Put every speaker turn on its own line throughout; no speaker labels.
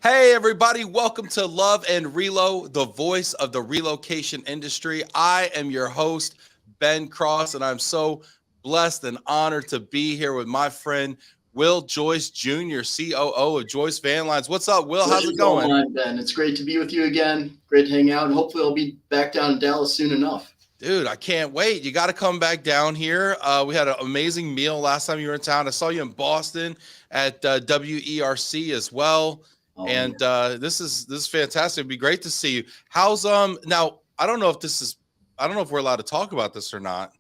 Hey, everybody. Welcome to Love and Relo, the voice of the relocation industry. I am your host, Ben Cross, and I'm so blessed and honored to be here with my friend, Will Joyce Jr., COO of Joyce Van Lines. What's up, Will? How's it going?
Mine, Ben. It's great to be with you again. Great to hang out, and hopefully I'll be back down in Dallas soon enough.
Dude, I can't wait. You got to come back down here. We had an amazing meal last time you were in town. I saw you in Boston at WERC as well. And this is fantastic. It'd be great to see you. How's now? I don't know if we're allowed to talk about this or not.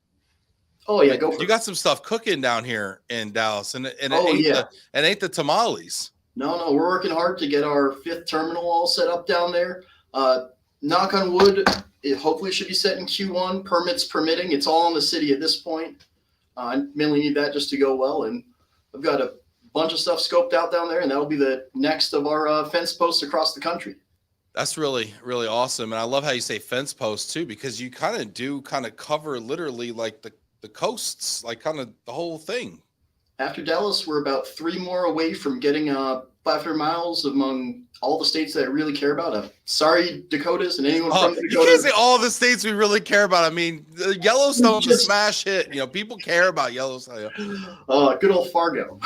Oh yeah, go for it.
You got some stuff cooking down here in Dallas, and it ain't the tamales.
No, we're working hard to get our 5th terminal all set up down there. Knock on wood, it hopefully should be set in Q1. Permits permitting. It's all in the city at this point. I mainly need that just to go well, and I've got a bunch of stuff scoped out down there, and that'll be the next of our fence posts across the country.
That's really, really awesome. And I love how you say fence posts too, because you kind of cover literally like the coasts, like kind of the whole thing.
After Dallas, we're about 3 more away from getting 500 miles among all the states that I really care about. Sorry, Dakotas and anyone from the Dakotas.
You can't say all the states we really care about. I mean, Yellowstone's a smash hit. You know, people care about Yellowstone.
Good old Fargo.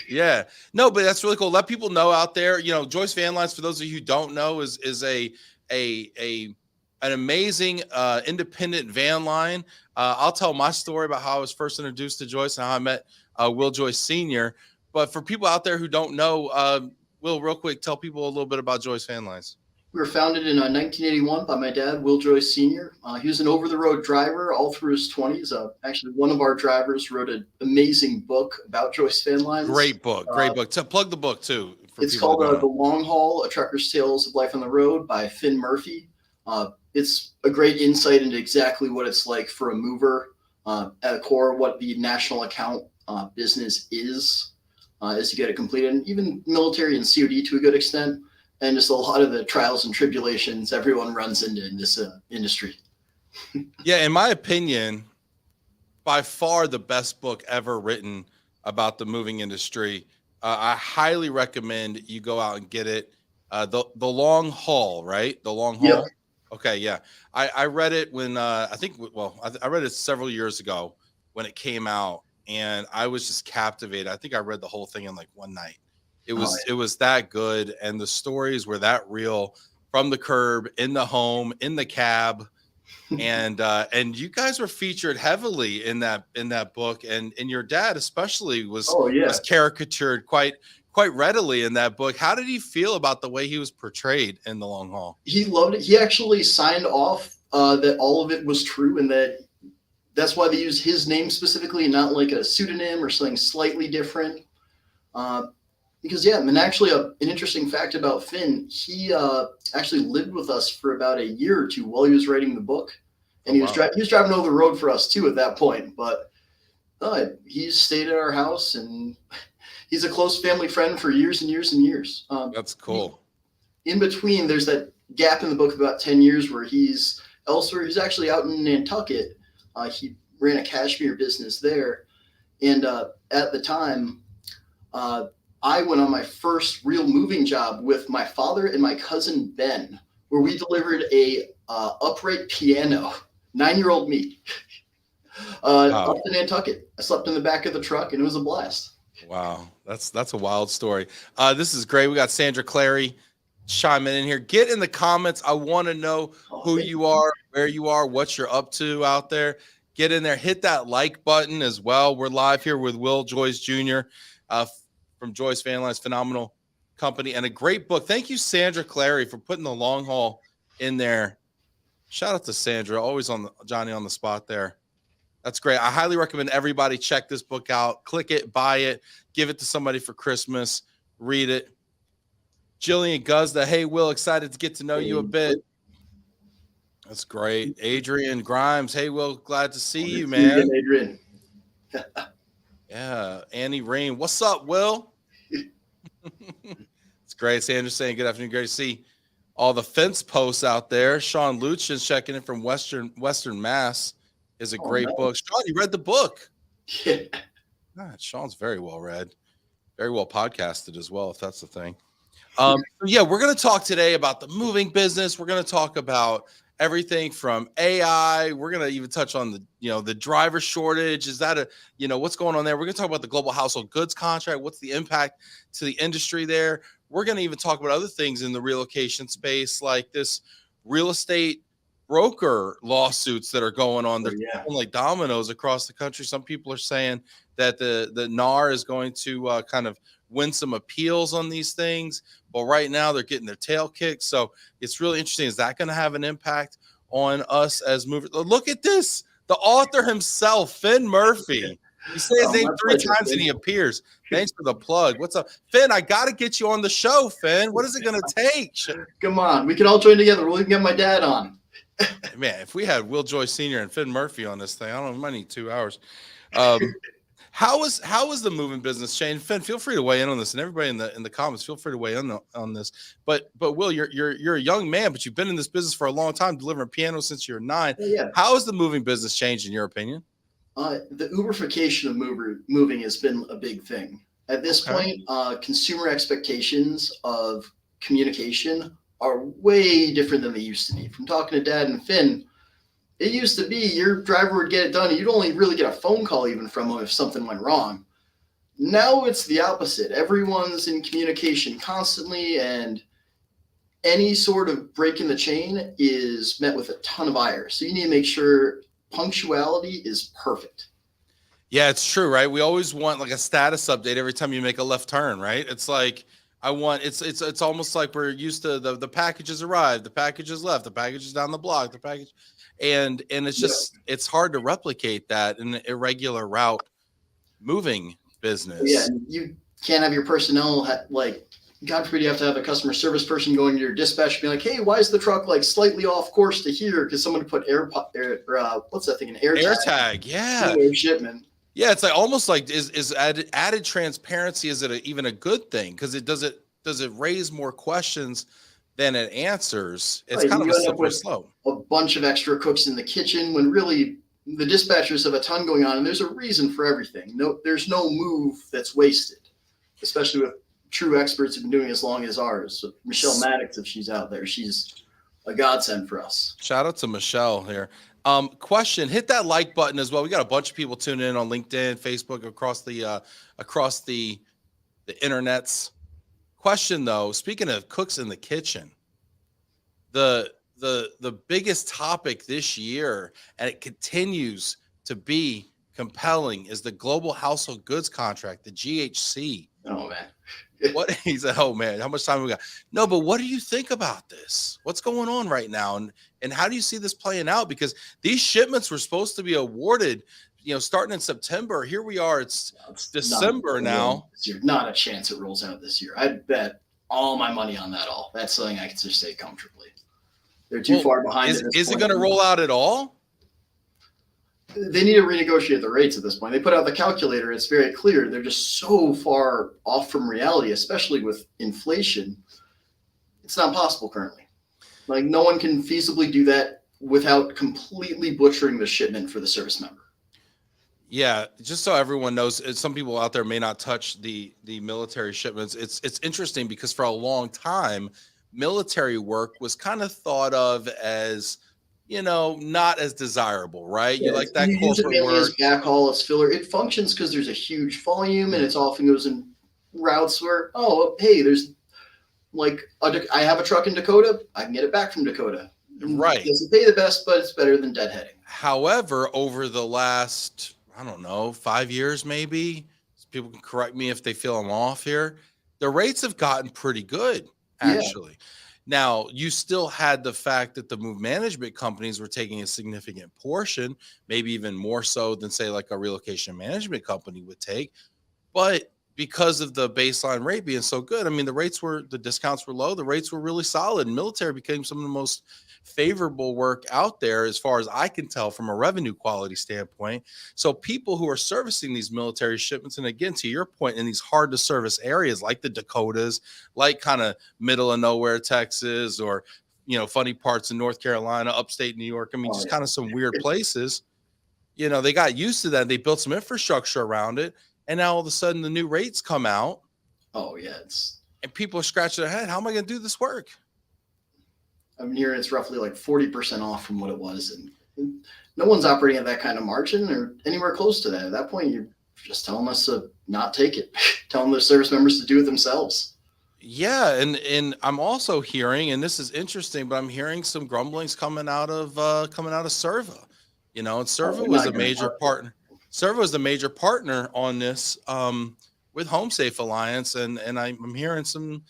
Yeah. No, but that's really cool. Let people know out there. You know, Joyce Van Lines, for those of you who don't know, is an amazing independent van line. I'll tell my story about how I was first introduced to Joyce and how I met Will Joyce Sr. But for people out there who don't know, Will, real quick, tell people a little bit about Joyce Van Lines.
We were founded in 1981 by my dad, Will Joyce Sr. He was an over-the-road driver all through his 20s. Actually, one of our drivers wrote an amazing book about Joyce Van Lines.
Great book. So plug the book, too.
It's called The Long Haul, A Trucker's Tales of Life on the Road by Finn Murphy. It's a great insight into exactly what it's like for a mover, at the core, what the national account business is. As you get it completed, and even military and COD to a good extent, and just a lot of the trials and tribulations everyone runs into in this industry.
Yeah, in my opinion, by far the best book ever written about the moving industry. I highly recommend you go out and get it. The Long Haul, right? The Long Haul.
Yep.
Okay, yeah. I read it when I read it several years ago when it came out. And I was just captivated. I think I read the whole thing in like one night. It was that good, and the stories were that real, from the curb, in the home, in the cab, and you guys were featured heavily in that book, and your dad especially was caricatured quite readily in that book. How did he feel about the way he was portrayed in The Long Haul?
He loved it. He actually signed off that all of it was true, and that's why they use his name specifically and not like a pseudonym or something slightly different. Because, and actually an interesting fact about Finn, he actually lived with us for about a year or 2 while he was writing the book. And he was driving over the road for us too at that point. But he stayed at our house, and he's a close family friend for years and years and years.
That's cool.
In between, there's that gap in the book of about 10 years where he's elsewhere. He's actually out in Nantucket. He ran a cashmere business there. And at the time, I went on my first real moving job with my father and my cousin Ben, where we delivered a upright piano, 9-year-old me, up to Nantucket. I slept in the back of the truck, and it was a blast.
Wow, that's a wild story. This is great. We got Sandra Clary chiming in here. Get in the comments. I want to know who you are, where you are, what you're up to out there. Get in there. Hit that like button as well. We're live here with Will Joyce Jr. From Joyce Van Lines, phenomenal company and a great book. Thank you, Sandra Clary, for putting The Long Haul in there. Shout out to Sandra, always on Johnny on the spot there. That's great. I highly recommend everybody check this book out. Click it, buy it, give it to somebody for Christmas, read it. Jillian Guzda, hey, Will, excited to get to know you a bit. That's great. Adrian Grimes, hey, Will, glad to see you, man.
Adrian.
Yeah, Annie Rain, what's up, Will? It's great. Sandra saying good afternoon. Great to see all the fence posts out there. Sean Luchin's checking in from Western Mass. Is a great book. Sean, you read the book?
Yeah.
God, Sean's very well read, very well podcasted as well, if that's the thing. So yeah, we're going to talk today about the moving business. We're going to talk about everything from AI. We're going to even touch on the driver shortage. Is that what's going on there? We're going to talk about the global household goods contract. What's the impact to the industry there? We're going to even talk about other things in the relocation space, like this real estate broker lawsuits that are going on. They're like dominoes across the country. Some people are saying that the NAR is going to kind of win some appeals on these things. But right now they're getting their tail kicked. So it's really interesting. Is that going to have an impact on us as movers? Look at this. The author himself, Finn Murphy. You say his name 3 times and he appears. Thanks for the plug. What's up? Finn, I got to get you on the show, Finn. What is it going to take?
Come on. We can all join together. We'll even get my dad on.
Man, if we had Will Joyce Sr. and Finn Murphy on this thing, I don't know, we might need 2 hours. How is the moving business changed? Finn, feel free to weigh in on this, and everybody in the comments, feel free to weigh in on this. But Will, you're a young man, but you've been in this business for a long time, delivering piano since you're 9.
Yeah.
How has the moving business changed, in your opinion?
The Uberification of moving has been a big thing. At this point, consumer expectations of communication are way different than they used to be. From talking to Dad and Finn, it used to be your driver would get it done, and you'd only really get a phone call even from them if something went wrong. Now it's the opposite. Everyone's in communication constantly, and any sort of break in the chain is met with a ton of ire. So you need to make sure punctuality is perfect.
Yeah, it's true, right? We always want like a status update every time you make a left turn, right? It's like it's almost like we're used to the package has arrived, the package is left, the package is down the block, the package. And it's just it's hard to replicate that in an irregular route moving business.
Yeah, and you can't have your personnel God forbid you have to have a customer service person going to your dispatch and be like, hey, why is the truck like slightly off course to here? Because someone put what's that thing? An air
tag. Yeah.
Shipment.
Yeah, it's like almost like is added transparency. Is it even a good thing? Because does it raise more questions than it answers? It's kind of a slippery slope.
A bunch of extra cooks in the kitchen when really the dispatchers have a ton going on, and there's a reason for everything. There's no move that's wasted, especially with true experts who've been doing it as long as ours. So Michelle Maddox, if she's out there, she's a godsend for us.
Shout out to Michelle here. Question, hit that like button as well. We got a bunch of people tuning in on LinkedIn, Facebook, across the internets. Question though, speaking of cooks in the kitchen, the biggest topic this year, and it continues to be compelling, is the global household goods contract, the GHC.
Oh man.
What he said, oh man, how much time we got? No, but what do you think about this? What's going on right now? And how do you see this playing out? Because these shipments were supposed to be awarded, starting in September. Here we are, it's December now.
Not a chance it rolls out this year. I'd bet all my money on that all. That's something I can just say comfortably. They're too far behind.
Is it going to roll out at all?
They need to renegotiate the rates at this point. They put out the calculator. It's very clear. They're just so far off from reality, especially with inflation. It's not possible currently. Like no one can feasibly do that without completely butchering the shipment for the service member.
Yeah, just so everyone knows, some people out there may not touch the military shipments. It's interesting because for a long time, military work was kind of thought of as not as desirable, right?
Yeah,
you like that
you
corporate
use it
work.
as backhaul, as filler. It functions because there's a huge volume, and it's often goes in routes where, hey, there's I have a truck in Dakota. I can get it back from Dakota.
Right.
It doesn't pay the best, but it's better than deadheading.
However, over the last, 5 years, maybe, people can correct me if they feel I'm off here, the rates have gotten pretty good, actually. Yeah. Now, you still had the fact that the move management companies were taking a significant portion, maybe even more so than, say, like a relocation management company would take. But because of the baseline rate being so good, the discounts were low, the rates were really solid. And military became some of the most favorable work out there, as far as I can tell, from a revenue quality standpoint. So people who are servicing these military shipments, and again, to your point, in these hard to service areas like the Dakotas, like kind of middle of nowhere Texas, or funny parts in North Carolina, upstate New York, just kind of some weird places, they got used to that. They built some infrastructure around it, and now all of a sudden the new rates come out.
Oh yeah,
and people are scratching their head. How am I going to do this work?
I'm hearing it's roughly like 40% off from what it was. And no one's operating at that kind of margin or anywhere close to that. At that point, you're just telling us to not take it, telling the service members to do it themselves.
Yeah, and I'm also hearing, and this is interesting, but I'm hearing some grumblings coming out of Serva. You know, and Serva was a major partner. Serva was the major partner on this with Home Safe Alliance, and I'm hearing some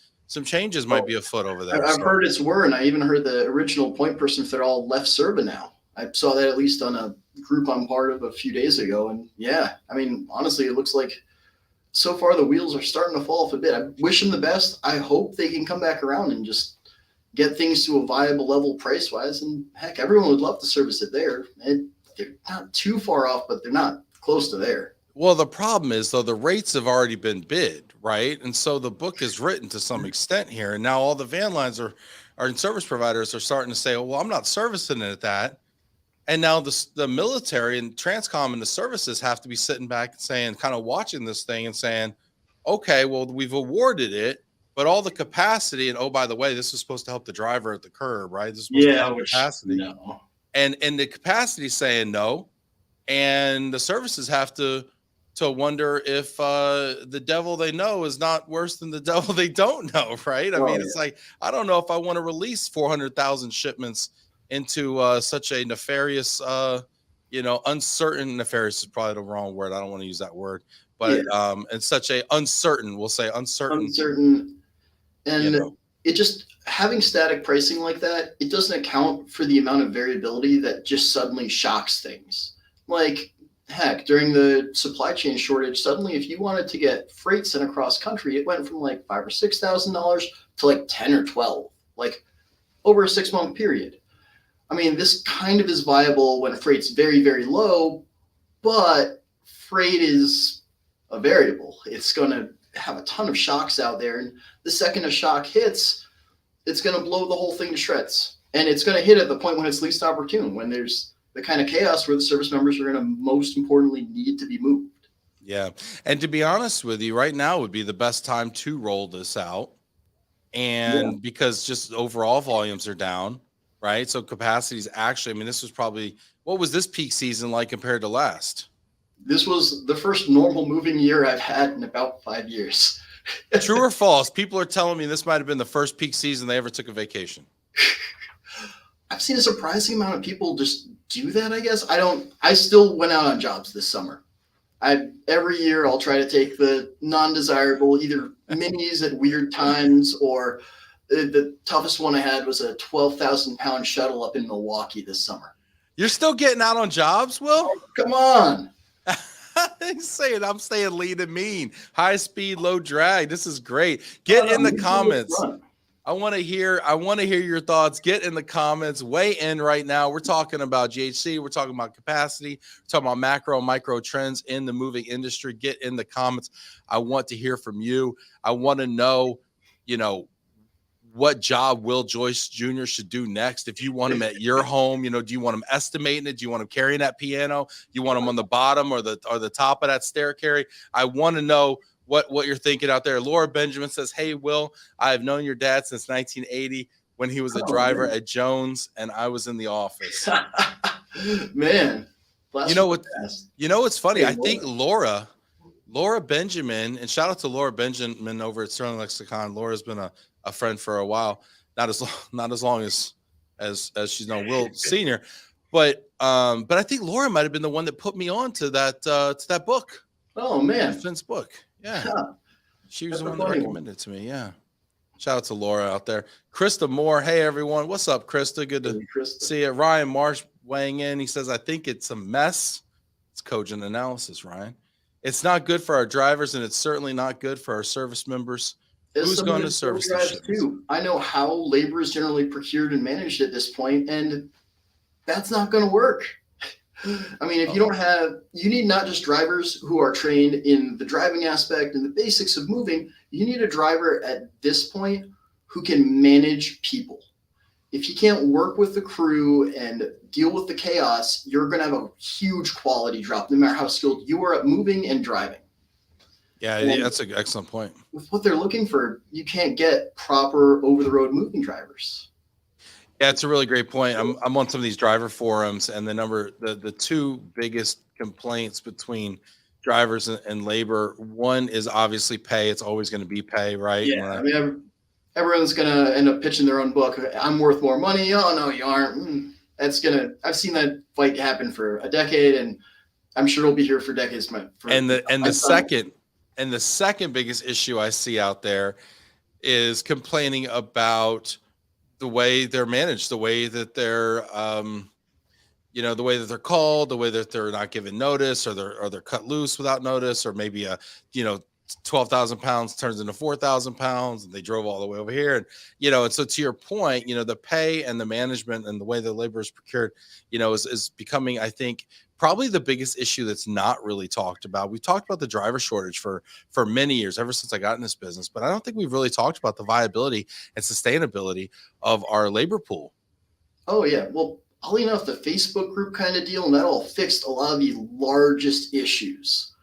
changes might be afoot over there.
I've heard it's were, and I even heard the original point person if they're all left Serva now. I saw that at least on a group I'm part of a few days ago, and yeah, I mean, honestly, it looks like so far the wheels are starting to fall off a bit. I wish them the best. I hope they can come back around and just get things to a viable level price wise. And heck, everyone would love to service it there. They're not too far off, but they're not close to there.
Well, the problem is, though, the rates have already been bid, right? And so the book is written to some extent here. And now all the van lines and service providers are starting to say, oh, well, I'm not servicing it at that. And now the military and Transcom and the services have to be sitting back and saying, kind of watching this thing and saying, okay, well, we've awarded it, but all the capacity, and oh, by the way, this is supposed to help the driver at the curb, right? This is supposed to help capacity.
No.
And the capacity saying no. And the services have to wonder if the devil they know is not worse than the devil they don't know, right? I mean, it's like, I don't know if I want to release 400,000 shipments into such a nefarious, uncertain. Nefarious is probably the wrong word. I don't want to use that word, but it's such a uncertain. We'll say uncertain.
And it just having static pricing like that, it doesn't account for the amount of variability that just suddenly shocks things. Like, heck, during the supply chain shortage, suddenly if you wanted to get freight sent across country, it went from like $5,000 or $6,000 to like 10 or 12, like over a 6-month period. I mean, this kind of is viable when freight's very, very low, but freight is a variable. It's going to have a ton of shocks out there. And the second a shock hits, it's going to blow the whole thing to shreds. And it's going to hit at the point when it's least opportune, when there's the kind of chaos where the service members are going to most importantly need to be moved.
Yeah. And to be honest with you, right now would be the best time to roll this out. And because just overall volumes are down. Right. So capacity is actually, I mean, this was probably, what was this peak season like compared to last?
This was the first normal moving year I've had in about 5 years.
True or false? People are telling me this might have been the first peak season they ever took a vacation.
I've seen a surprising amount of people just do that, I guess. I still went out on jobs this summer. Every year I'll try to take the non-desirable, either minis at weird times or the toughest one I had was a 12,000-pound shuttle up in Milwaukee this summer.
You're still getting out on jobs, Will?
Oh, come on.
I'm staying lean and mean. High speed, low drag. This is great. Get in the comments. I want to hear your thoughts. Get in the comments. Weigh in right now. We're talking about GHC. We're talking about capacity. We're talking about macro and micro trends in the moving industry. Get in the comments. I want to hear from you. I want to know, what job Will Joyce Jr. should do next. If you want him at your home, do you want him estimating it? Do you want him carrying that piano? Do you want him on the bottom or the top of that stair carry? I want to know what you're thinking out there. Laura Benjamin says, hey, Will, I have known your dad since 1980 when he was a driver at Jones and I was in the office.
Man.
What's funny? I think Laura Benjamin, and shout out to Laura Benjamin over at Sterling Lexicon. Laura's been a friend for a while, not as long as she's known Will Sr. But I think Laura might have been the one that put me on to that book.
Oh man,
Finn's book. Yeah. She was the one that recommended it to me. Yeah. Shout out to Laura out there. Krista Moore. Hey everyone. What's up, Krista? Good to see you. Ryan Marsh weighing in. He says, I think it's a mess. It's cogent analysis, Ryan. It's not good for our drivers, and it's certainly not good for our service members. Who's going to service the ships?
Too. I know how labor is generally procured and managed at this point, and that's not going to work. I mean, if you need not just drivers who are trained in the driving aspect and the basics of moving, you need a driver at this point who can manage people. If you can't work with the crew and deal with the chaos, you're going to have a huge quality drop, no matter how skilled you are at moving and driving.
Yeah,
And
that's an excellent point.
with what they're looking for, you can't get proper over-the-road moving drivers.
Yeah, it's a really great point. I'm on some of these driver forums, and the two biggest complaints between drivers and labor, one is obviously pay. It's always going to be pay, right?
Yeah, I mean, everyone's gonna end up pitching their own book. I'm worth more money. Oh no, you aren't. I've seen that fight happen for a decade, and I'm sure it'll be here for decades.
The second biggest issue I see out there is complaining about the way they're managed, the way that they're the way that they're called, the way that they're not given notice, or they're cut loose without notice, or maybe 12,000 pounds turns into 4,000 pounds and they drove all the way over here. And so to your point, the pay and the management and the way the labor is procured, is becoming, I think, probably the biggest issue that's not really talked about. We've talked about the driver shortage for many years, ever since I got in this business, but I don't think we've really talked about the viability and sustainability of our labor pool.
Oh yeah. Well, oddly enough, the Facebook group kind of deal, and that all fixed a lot of the largest issues.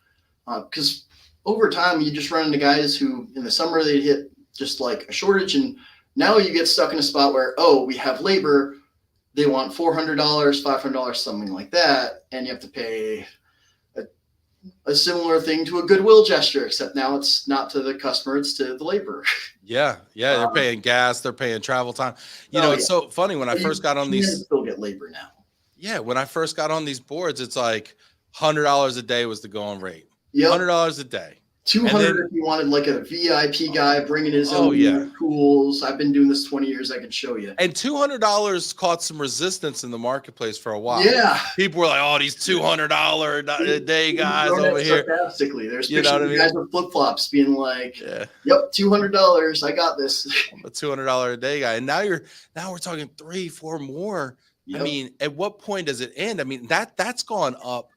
Because over time, you just run into guys who in the summer they'd hit just like a shortage, and now you get stuck in a spot where, oh, we have labor, they want $400, $500, something like that, and you have to pay a similar thing to a goodwill gesture, except now it's not to the customer, it's to the laborer.
Yeah, they're paying gas, they're paying travel time. It's so funny when I first got on these.
Still get labor now.
Yeah, when I first got on these boards, it's like $100 a day was the going rate.
Yep.
$100 a day.
200 if you wanted like a VIP guy bringing his own tools. I've been doing this 20 years. I can show you.
And $200 caught some resistance in the marketplace for a while.
Yeah.
People were like, oh, these $200 a day guys over here.
Sarcastically. There's pictures of guys with flip-flops being like, yep, $200. I got this.
I'm a $200 a day guy. And now we're talking 3-4 more. Yep. I mean, at what point does it end? I mean, that's gone up.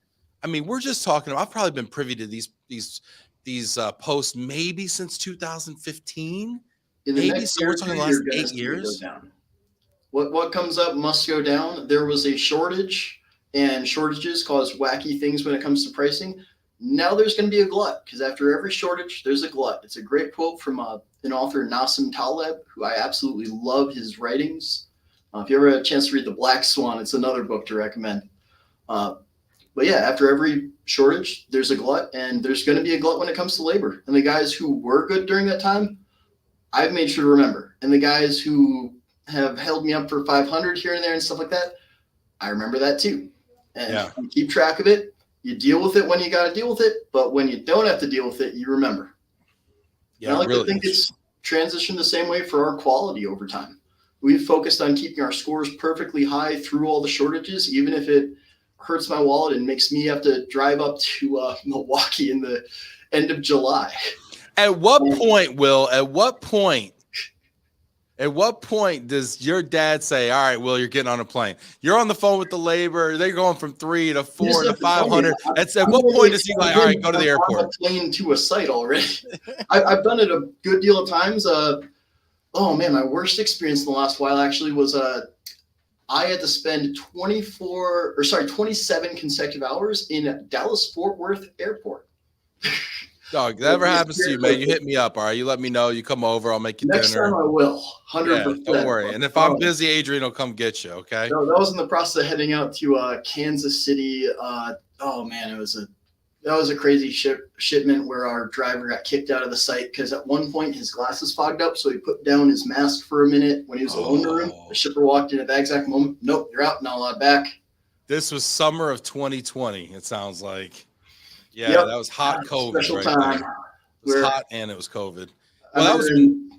I mean, we're just talking, I've probably been privy to these posts maybe since 2015. Maybe, so we're talking the last 8 years.
What comes up must go down. There was a shortage, and shortages cause wacky things when it comes to pricing. Now there's going to be a glut, because after every shortage, there's a glut. It's a great quote from an author, Nassim Taleb, who I absolutely love his writings. If you ever had a chance to read The Black Swan, it's another book to recommend. But yeah, after every shortage, there's a glut, and there's going to be a glut when it comes to labor. And the guys who were good during that time, I've made sure to remember. And the guys who have held me up for 500 here and there and stuff like that, I remember that too. And you keep track of it. You deal with it when you got to deal with it. But when you don't have to deal with it, you remember. Yeah, and I like to think it's transitioned the same way for our quality over time. We've focused on keeping our scores perfectly high through all the shortages, even if it hurts my wallet and makes me have to drive up to Milwaukee in the end of July.
At what point, Will, at what point does your dad say, all right, Will, you're getting on a plane? You're on the phone with the labor. They're going from 3 to 4 to 500. At what point does he like, all right, go to the airport?
On a plane to a site already. I've done it a good deal of times. Oh man, my worst experience in the last while actually was I had to spend 27 consecutive hours in Dallas-Fort Worth Airport.
Dog, that ever happens to you, man, you hit me up, all right? You let me know. You come over. I'll make you
Next
dinner.
Next time I will, 100%.
Yeah, don't worry. And if I'm busy, Adrian will come get you, okay?
No, that was in the process of heading out to Kansas City. Oh, man, that was a crazy shipment where our driver got kicked out of the site because at one point his glasses fogged up, so he put down his mask for a minute when he was alone in the room. The shipper walked in at that exact moment. Nope, you're out, not allowed back.
This was summer of 2020, it sounds like. Yeah, that was hot COVID.
Special time.
It was hot and it was COVID. Well,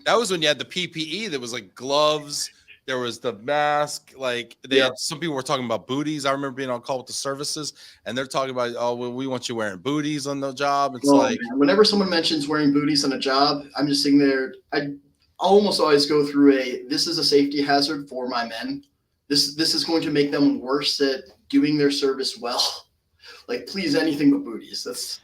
that was when you had the PPE. There was like gloves. There was the mask. Like they had, some people were talking about booties. I remember being on call with the services, and they're talking about, oh, well, we want you wearing booties on the job. It's man.
Whenever someone mentions wearing booties on a job, I'm just sitting there. I almost always go through this is a safety hazard for my men. This is going to make them worse at doing their service well. Like, please, anything but booties.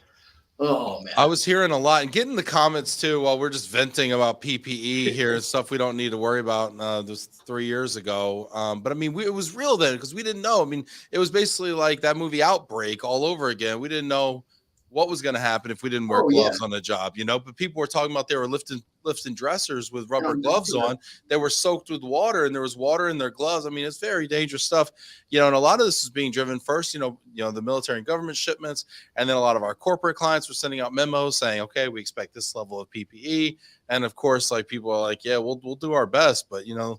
Oh, man.
I was hearing a lot and getting the comments, too, while we're just venting about PPE here and stuff we don't need to worry about. This 3 years ago. But, I mean, it was real then because we didn't know. I mean, it was basically like that movie Outbreak all over again. We didn't know what was going to happen if we didn't wear gloves on the job, you know. But people were talking about they were lifting dressers with rubber gloves on. They were soaked with water, and there was water in their gloves. I mean, it's very dangerous stuff, you know. And a lot of this is being driven first, you know, the military and government shipments, and then a lot of our corporate clients were sending out memos saying, okay, we expect this level of PPE, and of course, like, people are like, yeah, we'll do our best, but you know,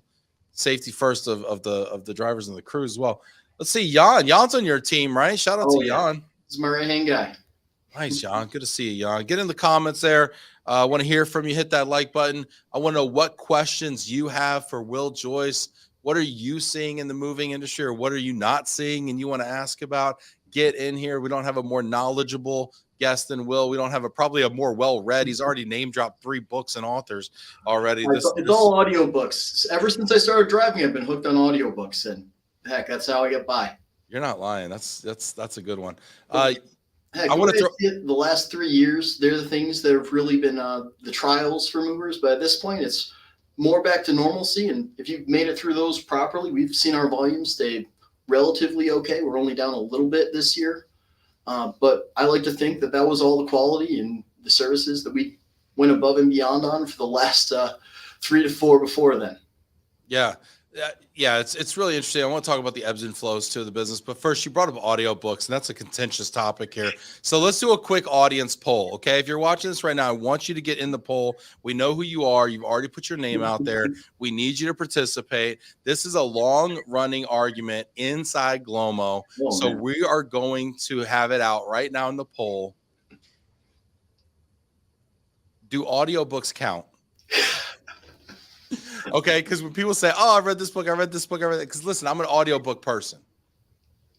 safety first of the drivers and the crew as well. Let's see, Jan's on your team, right? Shout out to Jan.
This is my right hand guy.
Nice, Jan. Good to see you, Jan. Get in the comments there. I want to hear from you. Hit that like button. I want to know what questions you have for Will Joyce. What are you seeing in the moving industry, or what are you not seeing and you want to ask about? Get in here. We don't have a more knowledgeable guest than Will. We don't have probably a more well-read. He's already name-dropped 3 books and authors already.
It's all audiobooks. Ever since I started driving, I've been hooked on audiobooks, and heck, that's how I get by. You're
not lying. That's a good one.
Heck, I want to throw the last 3 years. They're the things that have really been the trials for movers. But at this point, it's more back to normalcy. And if you've made it through those properly, we've seen our volumes stay relatively okay. We're only down a little bit this year. But I like to think that was all the quality and the services that we went above and beyond on for the last 3 to 4 before then.
Yeah. Yeah, it's really interesting. I want to talk about the ebbs and flows to the business, but first, you brought up audiobooks, and that's a contentious topic here. So let's do a quick audience poll, okay? If you're watching this right now, I want you to get in the poll. We know who you are. You've already put your name out there. We need you to participate. This is a long-running argument inside Glomo, so we are going to have it out right now in the poll. Do audiobooks count? Okay, because when people say, oh, I read this book, because listen, I'm an audiobook person.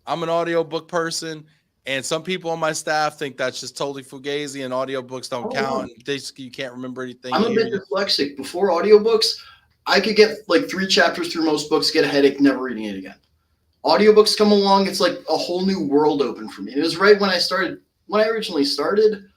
And some people on my staff think that's just totally fugazi, and audiobooks don't count. And you can't remember anything.
I'm a bit dyslexic. Before audiobooks, I could get like 3 chapters through most books, get a headache, never reading it again. Audiobooks come along, it's like a whole new world open for me. It was right when I originally started,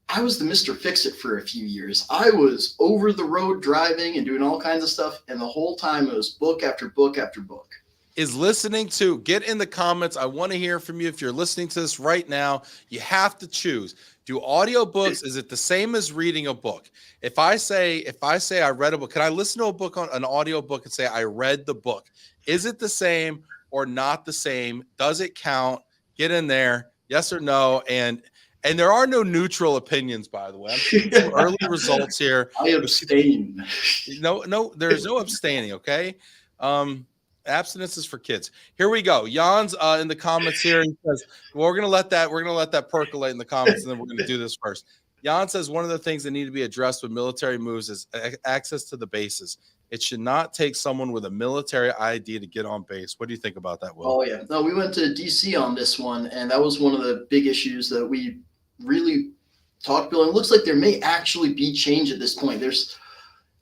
I was the Mr. Fix-It for a few years. I was over the road driving and doing all kinds of stuff, and the whole time it was book after book after book.
Is listening to, get in the comments. I want to hear from you. If you're listening to this right now, you have to choose. Do audiobooks, is it the same as reading a book? If I say I read a book, can I listen to a book on an audiobook and say I read the book? Is it the same or not the same? Does it count? Get in there. Yes or no? And there are no neutral opinions, by the way. I'm seeing some early results here.
I abstain.
No, there's no abstaining, okay? Abstinence is for kids. Here we go. Jan's in the comments here. He says, well, we're gonna let that percolate in the comments, and then we're gonna do this first. Jan says one of the things that need to be addressed with military moves is access to the bases. It should not take someone with a military ID to get on base. What do you think about that, Will?
Oh, yeah. No, we went to DC on this one, and that was one of the big issues that we really talked about. It looks like there may actually be change at this point. There's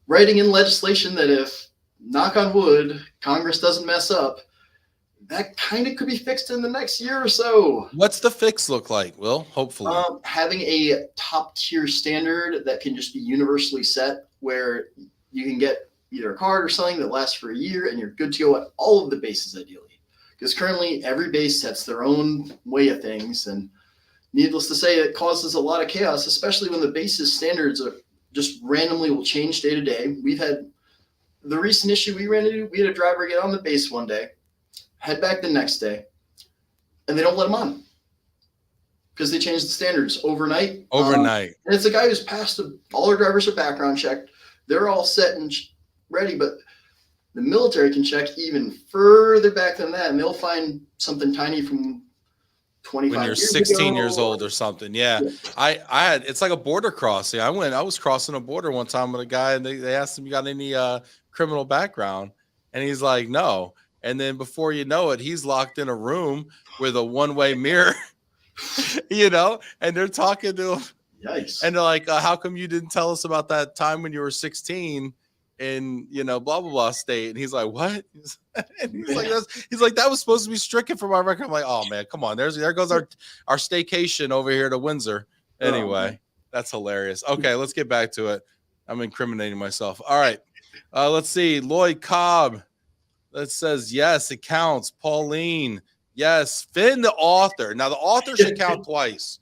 writing in legislation that if, knock on wood, Congress doesn't mess up, that kind of could be fixed in the next year or so.
What's the fix look like, Will? Hopefully.
Having a top tier standard that can just be universally set, where you can get either a card or something that lasts for a year and you're good to go at all of the bases ideally. Because currently every base sets their own way of things, and needless to say, it causes a lot of chaos, especially when the base's standards are just randomly will change day to day. We've had the recent issue we ran into. We had a driver get on the base one day, head back the next day, and they don't let him on because they changed the standards overnight.
And
it's a guy who's passed all our drivers are background checked. They're all set and ready, but the military can check even further back than that, and they'll find something tiny from 25
when you're
years
16
ago.
years old or something. Yeah. I had, it's like a border crossing. I was crossing a border one time with a guy, and they asked him, you got any criminal background? And he's like, no. And then before you know it, he's locked in a room with a one-way mirror, you know, and they're talking to him.
Yikes.
And they're like, how come you didn't tell us about that time when you were 16 in, you know, blah, blah, blah state? And he's like, what? And he's like, that was supposed to be stricken from our record. I'm like, oh man, come on. There goes our staycation over here to Windsor. Anyway, that's hilarious. Okay, let's get back to it. I'm incriminating myself. All right. Let's see. Lloyd Cobb. That says, yes, it counts. Pauline. Yes. Finn, the author. Now the author should count twice.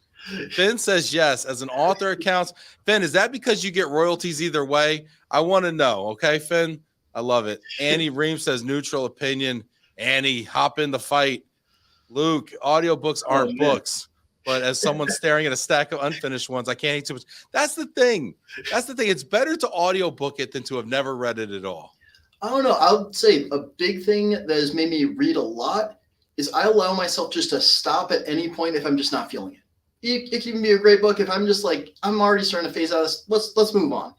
Finn says yes. As an author accounts, Finn, is that because you get royalties either way? I want to know. Okay, Finn. I love it. Annie Ream says neutral opinion. Annie, hop in the fight. Luke, audiobooks aren't books, but as someone staring at a stack of unfinished ones, I can't eat too much. That's the thing. It's better to audiobook it than to have never read it at all.
I don't know. I would say a big thing that has made me read a lot is I allow myself just to stop at any point if I'm just not feeling it. It can even be a great book if I'm just like, I'm already starting to phase out of this. Let's move on.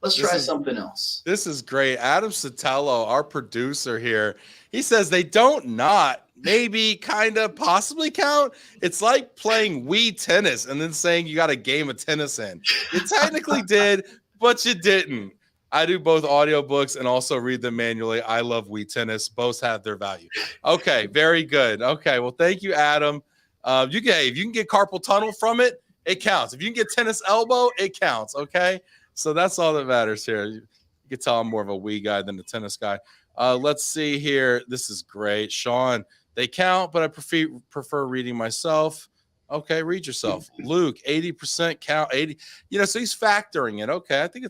Let's try something else.
This is great. Adam Sotelo, our producer here, he says they don't not, maybe, kind of, possibly count. It's like playing Wii tennis and then saying you got a game of tennis in. You technically did, but you didn't. I do both audiobooks and also read them manually. I love Wii tennis. Both have their value. Okay, very good. Okay, well, thank you, Adam. If you can get carpal tunnel from it, it counts. If you can get tennis elbow, it counts. Okay. So that's all that matters here. You can tell I'm more of a Wii guy than a tennis guy. Let's see here. This is great. Sean, they count, but I prefer reading myself. Okay, read yourself. Luke, 80% count. 80. So he's factoring it. Okay, I think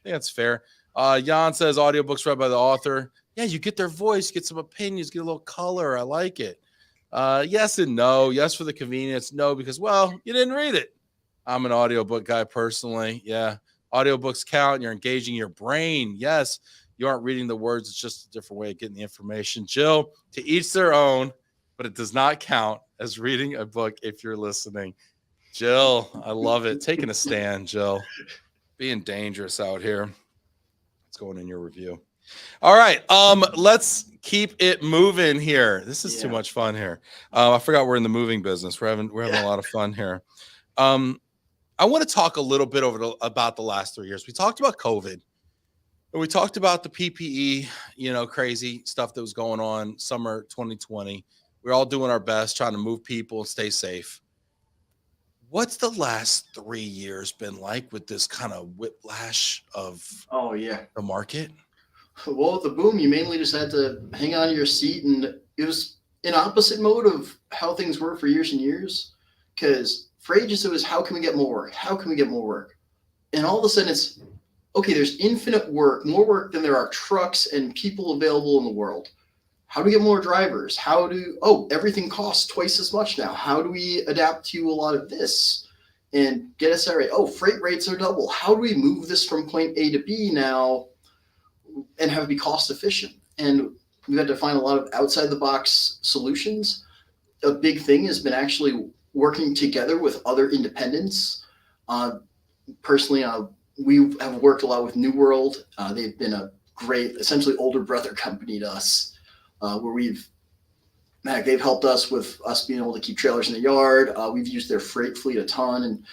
that's fair. Jan says audiobooks read by the author. Yeah, you get their voice, get some opinions, get a little color. I like it. Yes and no. Yes for the convenience. No, because, well, you didn't read it. I'm an audiobook guy personally. Yeah. Audiobooks count. You're engaging your brain. Yes. You aren't reading the words. It's just a different way of getting the information. Jill, to each their own, but it does not count as reading a book if you're listening. Jill, I love it. Taking a stand, Jill. Being dangerous out here. It's going in your review. All right. Let's keep it moving here. This is too much fun here. I forgot we're in the moving business. We're having a lot of fun here. I want to talk a little bit about the last 3 years. We talked about COVID, and we talked about the PPE, crazy stuff that was going on summer 2020. We're all doing our best, trying to move people and stay safe. What's the last 3 years been like with this kind of whiplash of the market?
Well, with the boom, you mainly just had to hang on to your seat, and it was an opposite mode of how things were for years and years. Because for ages, it was, how can we get more work? How can we get more work? And all of a sudden, it's, okay, there's infinite work, more work than there are trucks and people available in the world. How do we get more drivers? Everything costs twice as much now. How do we adapt to a lot of this and get us that right? Freight rates are double. How do we move this from point A to B now and have it be cost efficient? And we've had to find a lot of outside the box solutions. A big thing has been actually working together with other independents. Personally, we have worked a lot with New World. They've been a great, essentially older brother company to us, where they've helped us with us being able to keep trailers in the yard. We've used their freight fleet a ton, and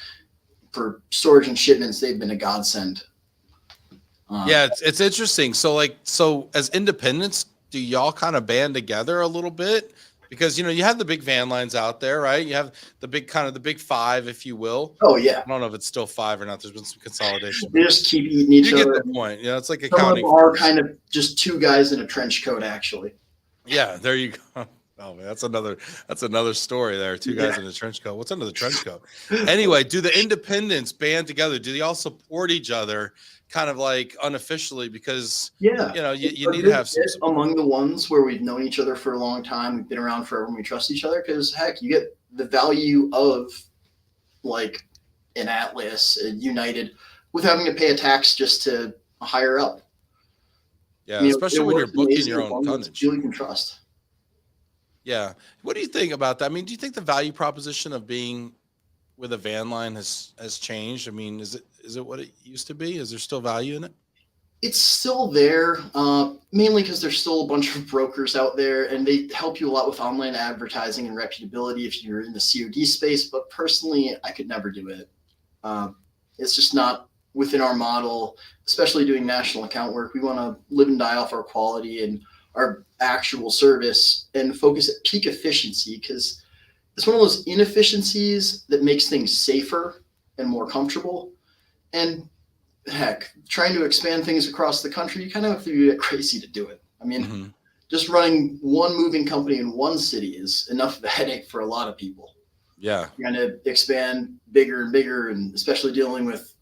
for storage and shipments, they've been a godsend.
It's interesting. So as independents, do y'all kind of band together a little bit? Because, you have the big van lines out there, right? You have the big five, if you will.
Oh, yeah.
I don't know if it's still five or not. There's been some consolidation.
They just keep eating each other.
You get the point. It's like accounting.
Some of them are kind of just two guys in a trench coat, actually.
Yeah, there you go. Oh, man, that's another story there. Two guys in a trench coat. What's under the trench coat? Anyway, do the independents band together? Do they all support each other kind of like unofficially? Because, you need to have some support.
Among the ones where we've known each other for a long time, we've been around forever and we trust each other, because, heck, you get the value of like an Atlas, a United, with having to pay a tax just to hire up.
Yeah, especially when you're booking your own tonnage.
You can trust.
Yeah. What do you think about that? I mean, do you think the value proposition of being with a van line has changed? I mean, is it what it used to be? Is there still value in it?
It's still there, mainly because there's still a bunch of brokers out there, and they help you a lot with online advertising and reputability if you're in the COD space. But personally, I could never do it. It's just not within our model, especially doing national account work. We want to live and die off our quality and our actual service and focus at peak efficiency, because it's one of those inefficiencies that makes things safer and more comfortable. And heck, trying to expand things across the country, you kind of have to get crazy to do it. I mean, just running one moving company in one city is enough of a headache for a lot of people.
Yeah.
trying to expand bigger and bigger, and especially dealing with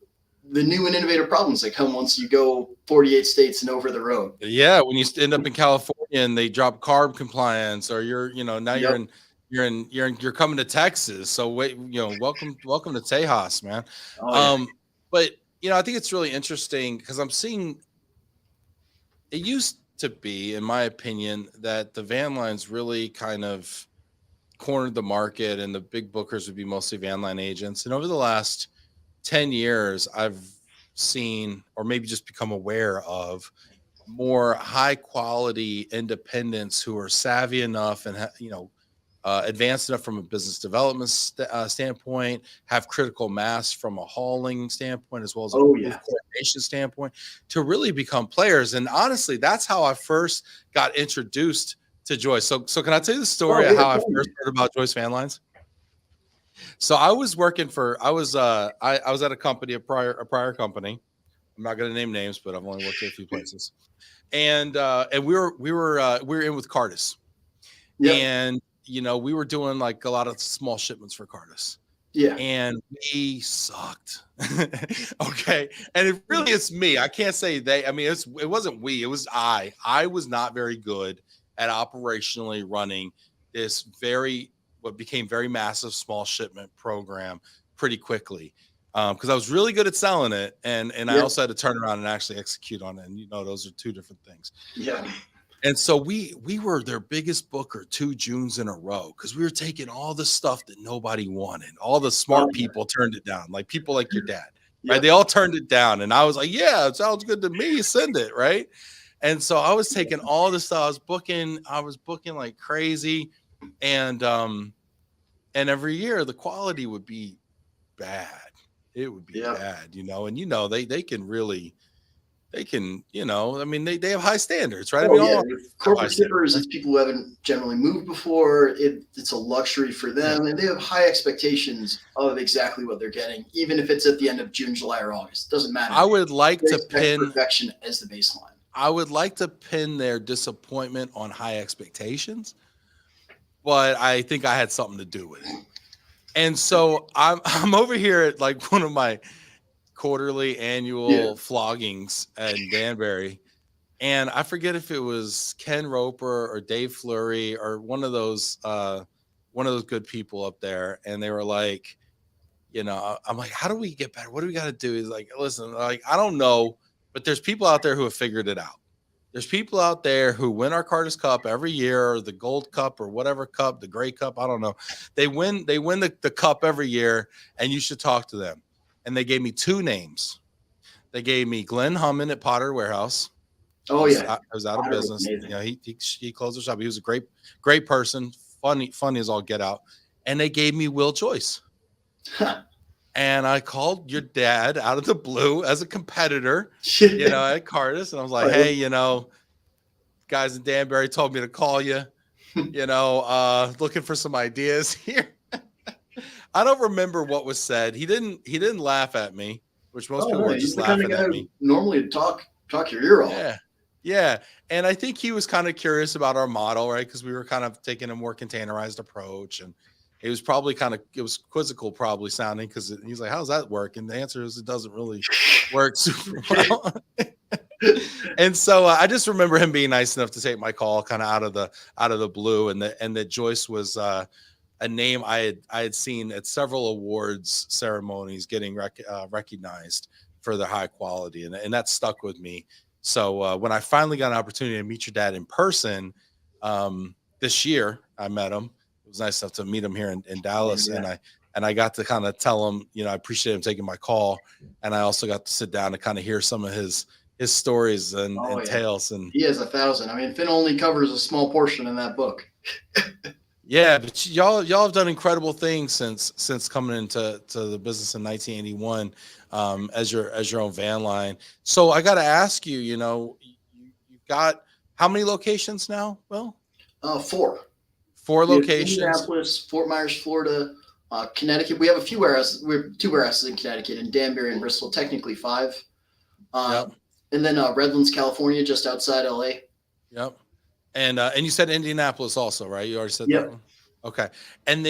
the new and innovative problems that come once you go 48 states and over the road.
Yeah, when you end up in California and they drop carb compliance, or now
Yep.
you're coming to Texas. So wait, welcome to Tejas, man.
Oh yeah.
But I think it's really interesting because I'm seeing it used to be, in my opinion, that the van lines really kind of cornered the market and the big bookers would be mostly van line agents. And over the last 10 years, I've seen, or maybe just become aware of, more high quality independents who are savvy enough and advanced enough from a business development standpoint, have critical mass from a hauling standpoint, as well as a
Oh yeah.
coordination standpoint, to really become players. And honestly, that's how I first got introduced to Joyce. So can I tell you the story of how I first heard about Joyce Van Lines? So I was working for, I was at a company, a prior company. I'm not going to name names, but I've only worked at a few places. And we were in with Cardis.
Yep.
And we were doing like a lot of small shipments for Cardis.
Yeah.
And we sucked. Okay. And it really is me. I can't say they. I mean, it wasn't we. It was I. I was not very good at operationally running this what became very massive small shipment program pretty quickly. Because I was really good at selling it, and I also had to turn around and actually execute on it. And those are two different things.
Yeah.
And so we were their biggest booker 2 Junes in a row because we were taking all the stuff that nobody wanted. All the smart people turned it down, like people like your dad, right? They all turned it down, and I was like, "Yeah, it sounds good to me. Send it, right?" And so I was taking all the stuff. I was booking like crazy, and every year the quality would be bad. It would be bad, and they can really, I mean, they have high standards, right?
Oh,
I mean,
corporate shippers, it's people who haven't generally moved before. It's a luxury for them, and they have high expectations of exactly what they're getting, even if it's at the end of June, July, or August. It doesn't matter.
I would like
They
to
expect
pin
perfection as the baseline.
I would like to pin their disappointment on high expectations, but I think I had something to do with it. And so I'm over here at like one of my quarterly annual floggings at Danbury, and I forget if it was Ken Roper or Dave Fleury or one of those good people up there, and they were like, I'm like, how do we get better? What do we got to do? He's like, listen, like, I don't know, but there's people out there who have figured it out. There's people out there who win our Cardis Cup every year, or the Gold Cup, or whatever cup, the Gray Cup. I don't know. They win the cup every year, and you should talk to them. And they gave me 2 names. They gave me Glenn Hummin at Potter Warehouse.
Oh yeah,
I was out of business. He closed the shop. He was a great person, funny as all get out. And they gave me Will Joyce. And I called your dad out of the blue as a competitor, at Cardis. And I was like, hey, guys in Danbury told me to call you, looking for some ideas here. I don't remember what was said. He didn't laugh at me, which most people were just laughing at me.
Normally talk your ear off.
Yeah. And I think he was kind of curious about our model, right? Because we were kind of taking a more containerized approach, and it was probably it was quizzical probably sounding, because he's like, how's that work? And the answer is, it doesn't really work super well. And so I just remember him being nice enough to take my call kind of out of the blue, and that Joyce was a name I had seen at several awards ceremonies getting recognized for their high quality, and that stuck with me. So when I finally got an opportunity to meet your dad in person this year, I met him. It was nice enough to meet him here in Dallas, and I got to kind of tell him, I appreciate him taking my call, and I also got to sit down and kind of hear some of his stories and tales. And
he has 1,000. I mean, Finn only covers a small portion in that book.
Yeah, but y'all have done incredible things since coming into the business in 1981 as your own van line. So I got to ask you, you've got how many locations now? Well,
4.
4 locations.
Indianapolis, Fort Myers, Florida, Connecticut. We have a few warehouses. We have 2 warehouses in Connecticut, and Danbury and Bristol. Technically 5. And then Redlands, California, just outside LA.
Yep. And you said Indianapolis also, right? You already said that one? Okay. And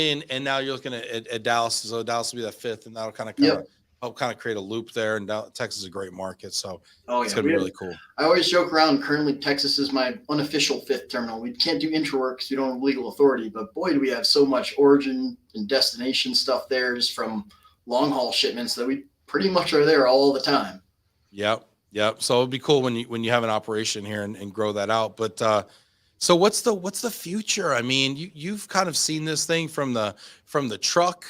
now you're looking at Dallas. So Dallas will be the fifth, and that'll kind of
Yep.
help kind of create a loop there. And Texas is a great market. So
Oh
it's
yeah.
going to be really cool.
I always joke around. Currently, Texas is my unofficial fifth terminal. We can't do intra-work because we don't have legal authority. But boy, do we have so much origin and destination stuff there, just from long haul shipments, that we pretty much are there all the time.
Yep. Yep. So it'd be cool when you have an operation here and grow that out. But so what's the future? I mean, you've kind of seen this thing from the truck,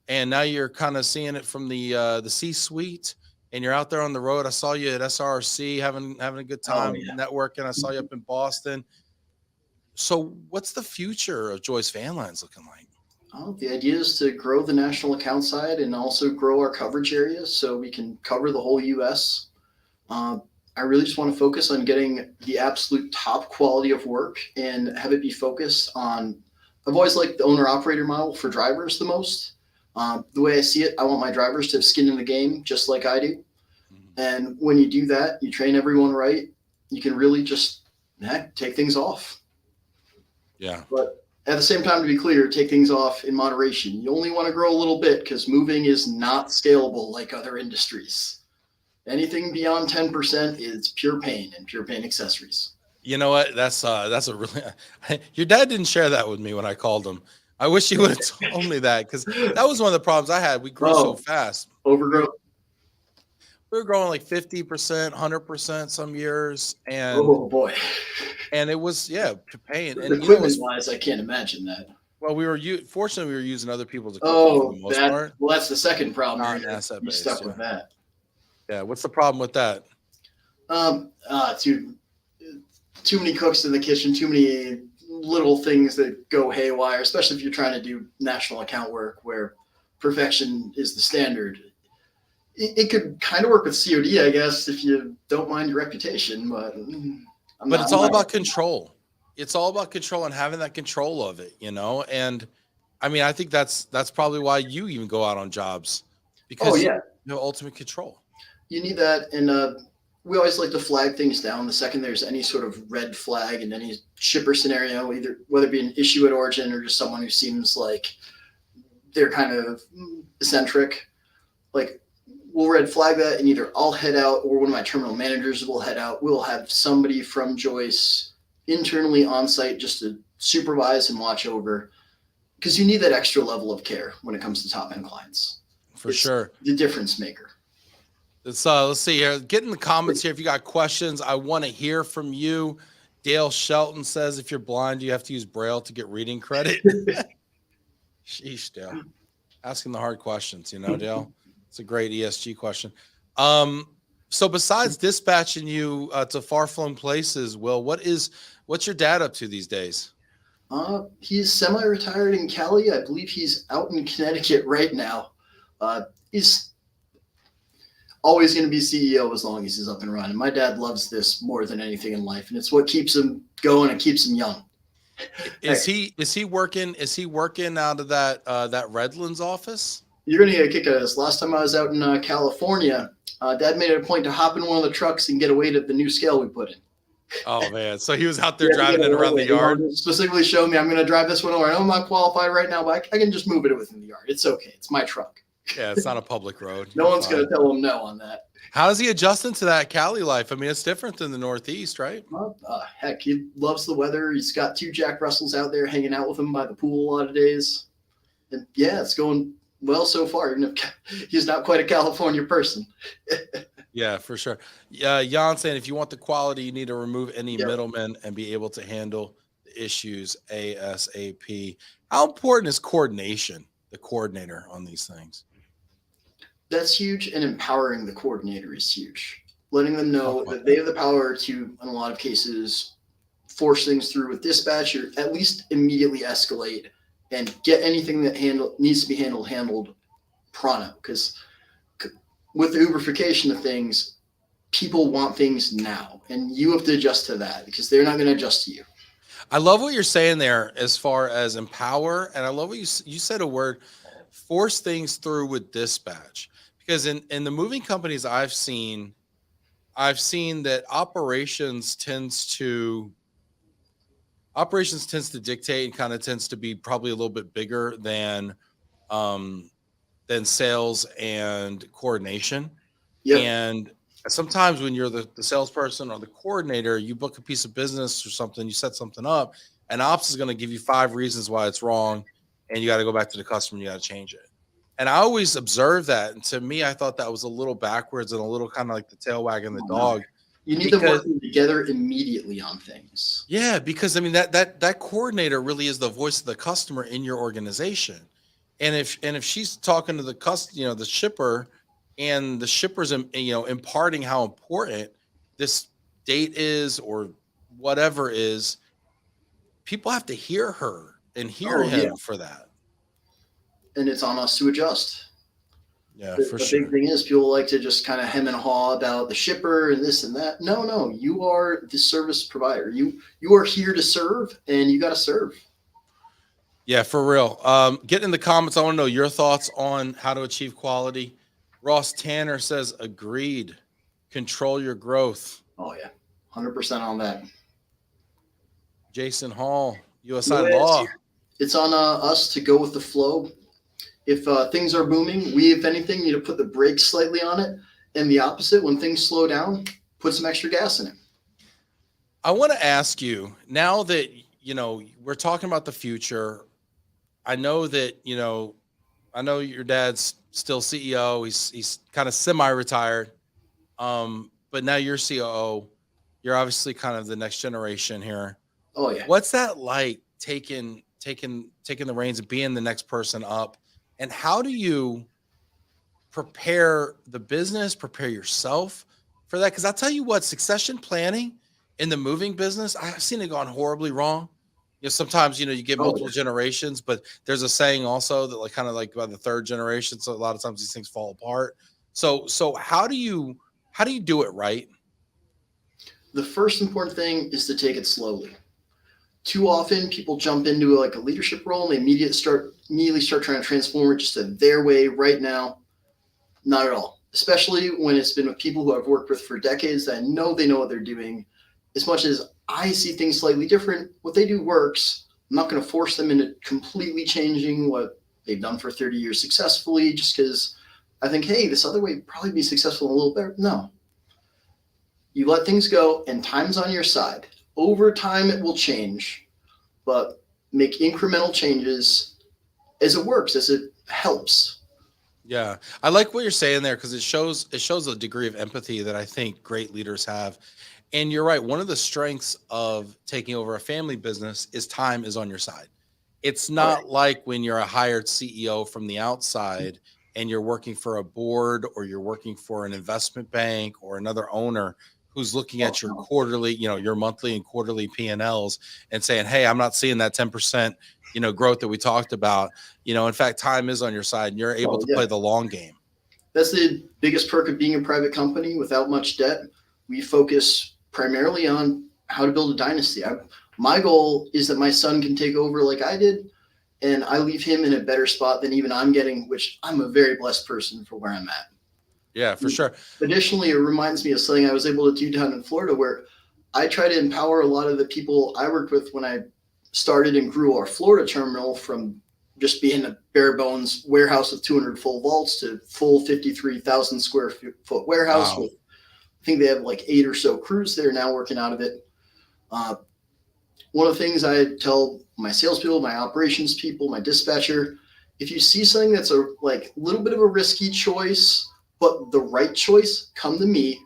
and now you're kind of seeing it from the C-suite, and you're out there on the road. I saw you at SRC having a good time networking. I saw you up in Boston. So what's the future of Joyce Van Lines looking like?
The idea is to grow the national account side and also grow our coverage areas so we can cover the whole U.S. I really just want to focus on getting the absolute top quality of work and have it be focused on. I've always liked the owner-operator model for drivers the most. The way I see it, I want my drivers to have skin in the game just like I do. And when you do that, you train everyone right, you can really just take things off.
Yeah.
But at the same time, to be clear, take things off in moderation. You only want to grow a little bit because moving is not scalable like other industries. Anything beyond 10% is pure pain and pure pain accessories.
You know what? That's a really your dad didn't share that with me when I called him. I wish he would have told me that, because that was one of the problems I had. We grew so fast.
Overgrowth.
We were growing like 50%, 100% some years, and
oh boy,
and it was pain. And
equipment wise, I can't imagine that.
Well, fortunately we were using other people's equipment for the most part.
Well, that's the second problem.
Not asset based.
Stuck with that.
Yeah, what's the problem with that?
Too many cooks in the kitchen, too many little things that go haywire, especially if you're trying to do national account work where perfection is the standard. It could kind of work with COD, I guess, if you don't mind your reputation, but
it's all about control. It's all about control and having that control of it, And I mean, I think that's probably why you even go out on jobs, because you have ultimate control.
You need that, and we always like to flag things down the second there's any sort of red flag in any shipper scenario, whether it be an issue at origin or just someone who seems like they're kind of eccentric. Like, we'll red flag that, and either I'll head out or one of my terminal managers will head out. We'll have somebody from Joyce internally on site just to supervise and watch over, because you need that extra level of care when it comes to top end clients.
For sure.
The difference maker.
Let's see here. Get in the comments here if you got questions. I want to hear from you. Dale Shelton says, if you're blind, you have to use Braille to get reading credit. Sheesh, Dale. Asking the hard questions, Dale. It's a great ESG question. So besides dispatching you to far-flung places, Will, what's your dad up to these days?
He's semi-retired in Cali. I believe he's out in Connecticut right now. He's always going to be CEO as long as he's up and running. My dad loves this more than anything in life, and it's what keeps him going and keeps him young.
Is he working out of that Redlands office?
You're going to get a kick out of this. Last time I was out in California, Dad made it a point to hop in one of the trucks and get a weight at the new scale we put in.
Oh man! So he was out there driving it around the yard.
Specifically showed me, I'm going to drive this one over. I know I'm not qualified right now, but I can just move it within the yard. It's okay. It's my truck.
Yeah, it's not a public road.
No one's going to tell him no on that.
How does he adjust into that Cali life? I mean, it's different than the Northeast, right?
Heck, he loves the weather. He's got 2 Jack Russells out there hanging out with him by the pool a lot of days. And yeah, it's going well so far, even if he's not quite a California person.
Yeah, for sure. Jan saying, if you want the quality, you need to remove any middlemen and be able to handle the issues ASAP. How important is coordination, the coordinator on these things?
That's huge, and empowering the coordinator is huge. Letting them know that they have the power to, in a lot of cases, force things through with dispatch, or at least immediately escalate and get anything that needs to be handled pronto. Because with the Uberification of things, people want things now, and you have to adjust to that because they're not going to adjust to you.
I love what you're saying there as far as empower, and I love what you said a word, force things through with dispatch. Because in the moving companies I've seen that operations tends to operations tends to dictate and kind of tends to be probably a little bit bigger um, than sales and coordination.
Yep.
And sometimes when you're the salesperson or the coordinator, you book a piece of business or something, you set something up, and ops is going to give you 5 reasons why it's wrong, and you got to go back to the customer and you got to change it. And I always observed that, and to me, I thought that was a little backwards and a little kind of like the tail wagging the dog.
You need them working together immediately on things.
Yeah, because I mean that coordinator really is the voice of the customer in your organization. And if she's talking to the the shipper, and the shipper's imparting how important this date is or whatever is, people have to hear her and hear him for that.
And it's on us to adjust.
Yeah,
the big thing is people like to just kind of hem and haw about the shipper and this and that. No, you are the service provider. You are here to serve, and you got to serve.
Yeah, for real. Get in the comments. I want to know your thoughts on how to achieve quality. Ross Tanner says, agreed. Control your growth.
Oh yeah, 100% on that.
Jason Hall, USI Law.
It's on us to go with the flow. If things are booming, we, if anything, need to put the brakes slightly on it. And the opposite, when things slow down, put some extra gas in it.
I want to ask you, now that, we're talking about the future, I know that, I know your dad's still CEO. He's kind of semi-retired. But now you're COO. You're obviously kind of the next generation here.
Oh yeah.
What's that like, taking the reins and being the next person up? And how do you prepare the business, prepare yourself for that? Because I'll tell you what, succession planning in the moving business, I've seen it gone horribly wrong. Sometimes, you get multiple generations, but there's a saying also that kind of like by the 3rd generation. So a lot of times these things fall apart. So how do you do it right?
The first important thing is to take it slowly. Too often people jump into a leadership role and they immediately start trying to transform it just to their way right now. Not at all. Especially when it's been with people who I've worked with for decades that know they know what they're doing. As much as I see things slightly different, what they do works. I'm not going to force them into completely changing what they've done for 30 years successfully just because I think, hey, this other way would probably be successful a little better. No. You let things go and time's on your side. Over time, it will change, but make incremental changes as it works, as it helps.
Yeah, I like what you're saying there because it shows a degree of empathy that I think great leaders have. And you're right. One of the strengths of taking over a family business is time is on your side. It's not like when you're a hired CEO from the outside and you're working for a board or you're working for an investment bank or another owner who's looking at your quarterly, your monthly and quarterly P&Ls and saying, hey, I'm not seeing that 10%, growth that we talked about. In fact, time is on your side and you're able to play the long game.
That's the biggest perk of being a private company without much debt. We focus primarily on how to build a dynasty. My goal is that my son can take over like I did, and I leave him in a better spot than even I'm getting, which I'm a very blessed person for where I'm at.
Yeah, for sure.
Additionally, it reminds me of something I was able to do down in Florida where I try to empower a lot of the people I worked with when I started and grew our Florida terminal from just being a bare bones warehouse with 200 full vaults to full 53,000 square foot warehouse.
Wow.
With, I think they have 8 or so crews that are now working out of it. One of the things I tell my salespeople, my operations people, my dispatcher, if you see something that's a little bit of a risky choice, but the right choice, come to me,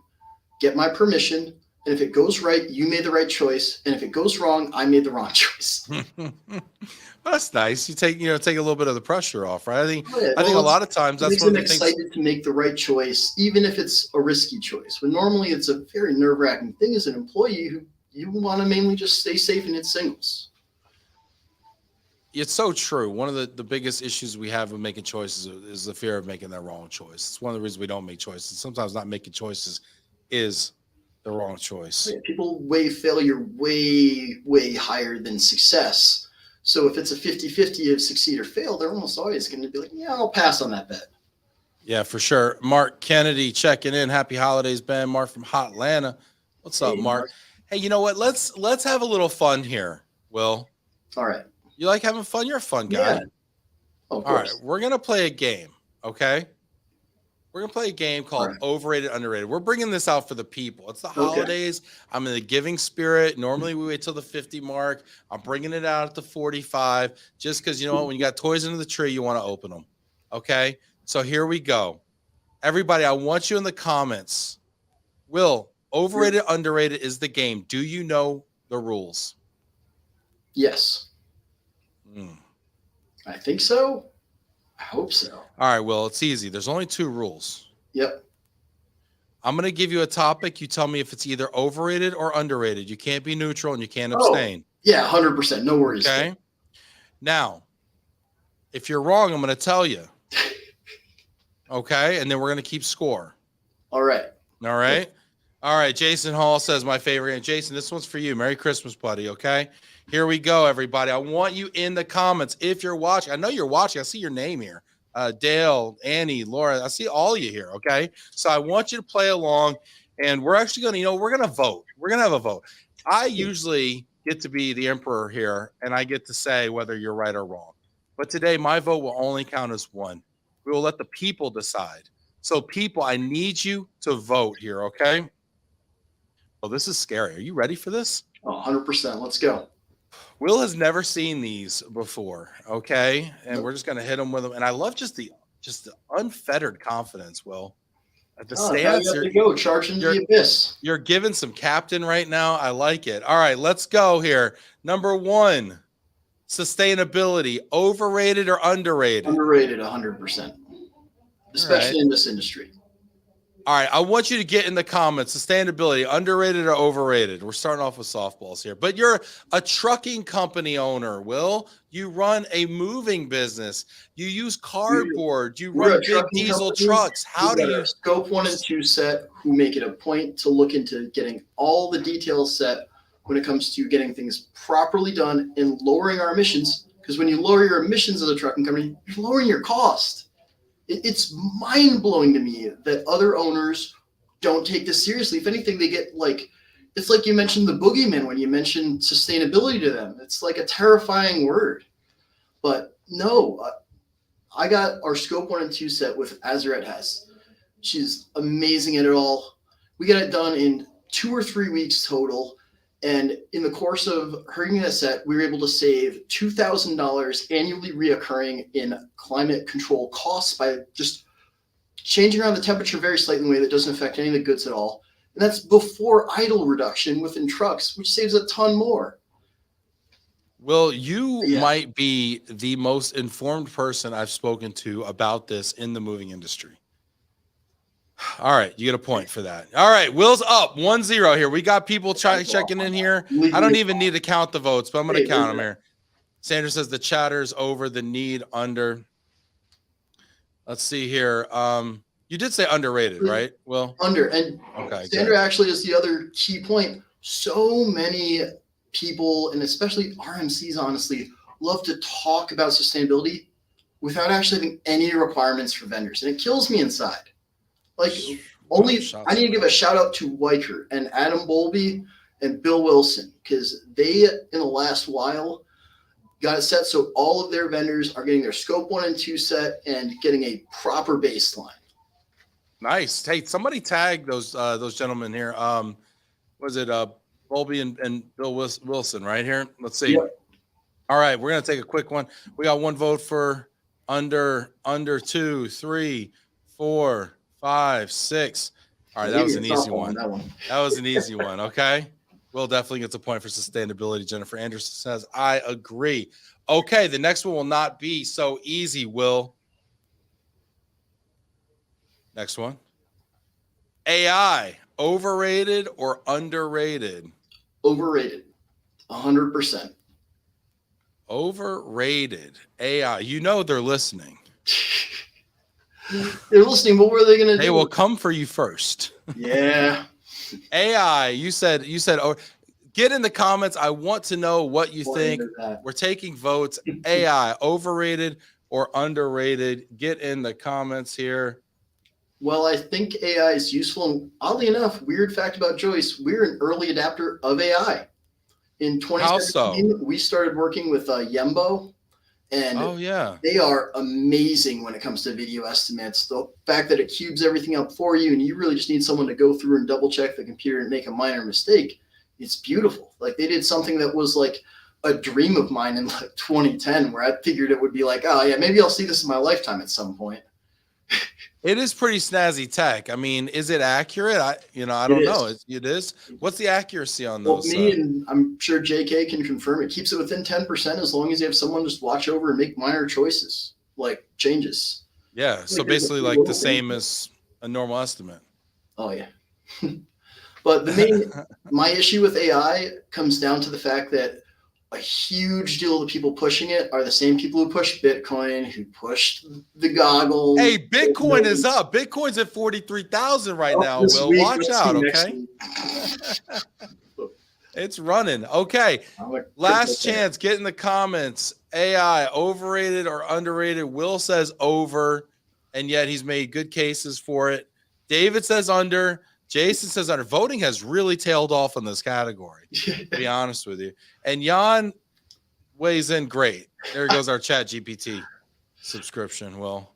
get my permission. And if it goes right, you made the right choice. And if it goes wrong, I made the wrong choice.
Well, that's nice. You take a little bit of the pressure off, right? I think a lot of times that's one of the things.
Excited to make the right choice, even if it's a risky choice. When normally it's a very nerve-wracking thing as an employee who you want to mainly just stay safe and hit singles.
It's so true. One of the biggest issues we have with making choices is the fear of making that wrong choice. It's one of the reasons we don't make choices. Sometimes not making choices is the wrong choice.
People weigh failure way higher than success. So if it's a 50-50 of succeed or fail, they're almost always going to be like, yeah, I'll pass on that bet.
Yeah, for sure. Mark Kennedy checking in. Happy holidays, Ben. Mark from Hot Atlanta. What's up, Mark? Hey, you know what? Let's have a little fun here. Will,
All right.
you like having fun? You're a fun guy.
Yeah. Oh, of
All right,
course.
we're gonna play a game. Okay, we're gonna play a game called
Right.
Overrated, Underrated. We're bringing this out for the people. It's the
Okay.
holidays. I'm in the giving spirit. Normally we wait till the 50 mark. I'm bringing it out at the 45, just because you know what? When you got toys under the tree, you want to open them. Okay, so here we go. Everybody, I want you in the comments. Will, overrated, underrated is the game. Do you know the rules?
Yes. I think so. I hope so.
All right, Will, it's easy. There's only 2 rules.
Yep.
I'm going to give you a topic. You tell me if it's either overrated or underrated. You can't be neutral and you can't abstain.
Yeah, 100%. No worries.
Okay. Now, if you're wrong, I'm going to tell you. Okay. And then we're going to keep score.
All right.
All right. All right. Jason Hall says my favorite. And Jason, this one's for you. Merry Christmas, buddy. Okay. Here we go, everybody. I want you in the comments. If you're watching, I know you're watching. I see your name here. Dale, Annie, Laura, I see all of you here. Okay. So I want you to play along, and we're actually going to, we're going to vote. We're going to have a vote. I usually get to be the emperor here, and I get to say whether you're right or wrong. But today, my vote will only count as one. We will let the people decide. So people, I need you to vote here. Okay. Well, this is scary. Are you ready for this?
Oh, 100%. Let's go.
Will has never seen these before, okay? And we're just going to hit them with them. And I love just the unfettered confidence, Will. At the stance,
go charging the abyss.
You're giving some captain right now. I like it. All right, let's go here. Number 1, sustainability, overrated or underrated?
Underrated, 100%, especially in this industry.
All right, I want you to get in the comments, sustainability, underrated or overrated? We're starting off with softballs here. But you're a trucking company owner, Will. You run a moving business. You use cardboard. You run big diesel trucks. How do you...
Scope 1 and 2 set who make it a point to look into getting all the details set when it comes to getting things properly done and lowering our emissions. Because when you lower your emissions as a trucking company, you're lowering your cost. It's mind-blowing to me that other owners don't take this seriously. If anything, they get it's like you mentioned the boogeyman when you mentioned sustainability to them. It's like a terrifying word. But no, I got our scope 1 and 2 set with Azarette Hess. She's amazing at it all. We got it done in 2 or 3 weeks total. And in the course of her getting a set, we were able to save $2,000 annually reoccurring in climate control costs by just changing around the temperature very slightly in a way that doesn't affect any of the goods at all. And that's before idle reduction within trucks, which saves a ton more.
Well, you might be the most informed person I've spoken to about this in the moving industry. All right, you get a point for that. All right, Will's up 1-0 here. We got people checking in here. I don't even need to count the votes, but I'm going to count them here. Sandra says the chatter's over, the need under. Let's see here. You did say underrated, right, Will?
Under. And
okay,
Sandra actually is the other key point. So many people, and especially RMCs, honestly, love to talk about sustainability without actually having any requirements for vendors. And it kills me inside. I need to give a shout out to Weicker and Adam Bowlby and Bill Wilson, because they, in the last while, got it set so all of their vendors are getting their scope 1 and 2 set and getting a proper baseline.
Nice. Hey, somebody tag those gentlemen here. Was it Bowlby and Bill Wilson right here? Let's see. Yep. All right, we're gonna take a quick one. We got 1 vote for under 2, 3, 4, 5, 6. All right, that was an easy one. That was an easy one. Okay. Will definitely gets a point for sustainability. Jennifer Anderson says, I agree. Okay, the next one will not be so easy, Will. Next one. AI, overrated or underrated?
Overrated, 100%.
Overrated. AI, you know they're listening.
They're listening. What were they going to do?
They will come for you first.
Yeah.
AI, you said, oh, get in the comments. I want to know what you think. We're taking votes. AI, overrated or underrated? Get in the comments here.
Well, I think AI is useful. And oddly enough, weird fact about Joyce, we're an early adapter of AI. In
How so?
2017, we started working with Yembo, and
Oh yeah.
they are amazing when it comes to video estimates. The fact that it cubes everything up for you, and you really just need someone to go through and double check the computer and make a minor mistake. It's beautiful. Like they did something that was like a dream of mine in like 2010, where I figured it would be like, oh yeah, maybe I'll see this in my lifetime at some point.
It is pretty snazzy tech. I mean, is it accurate? I
It
don't
is.
know. It is. What's the accuracy on
Well,
those?
me and I'm sure JK can confirm it keeps it within 10% as long as you have someone just watch over and make minor choices, like changes.
Yeah. So
Like there's a
basically,
few
like
little
the
things.
same as a normal estimate.
Oh yeah. But my issue with AI comes down to the fact that a huge deal of the people pushing it are the same people who push Bitcoin, who pushed the goggles.
Hey, Bitcoin is up. Bitcoin's at 43,000 right now.
This
Will,
week,
watch
let's
out,
see next
okay?
week.
It's running. Okay. Last chance. Get in the comments. AI, overrated or underrated? Will says over, and yet he's made good cases for it. David says under. Jason says under. Voting has really tailed off in this category, to be honest with you. And Jan weighs in great. There goes our Chat GPT subscription, Will.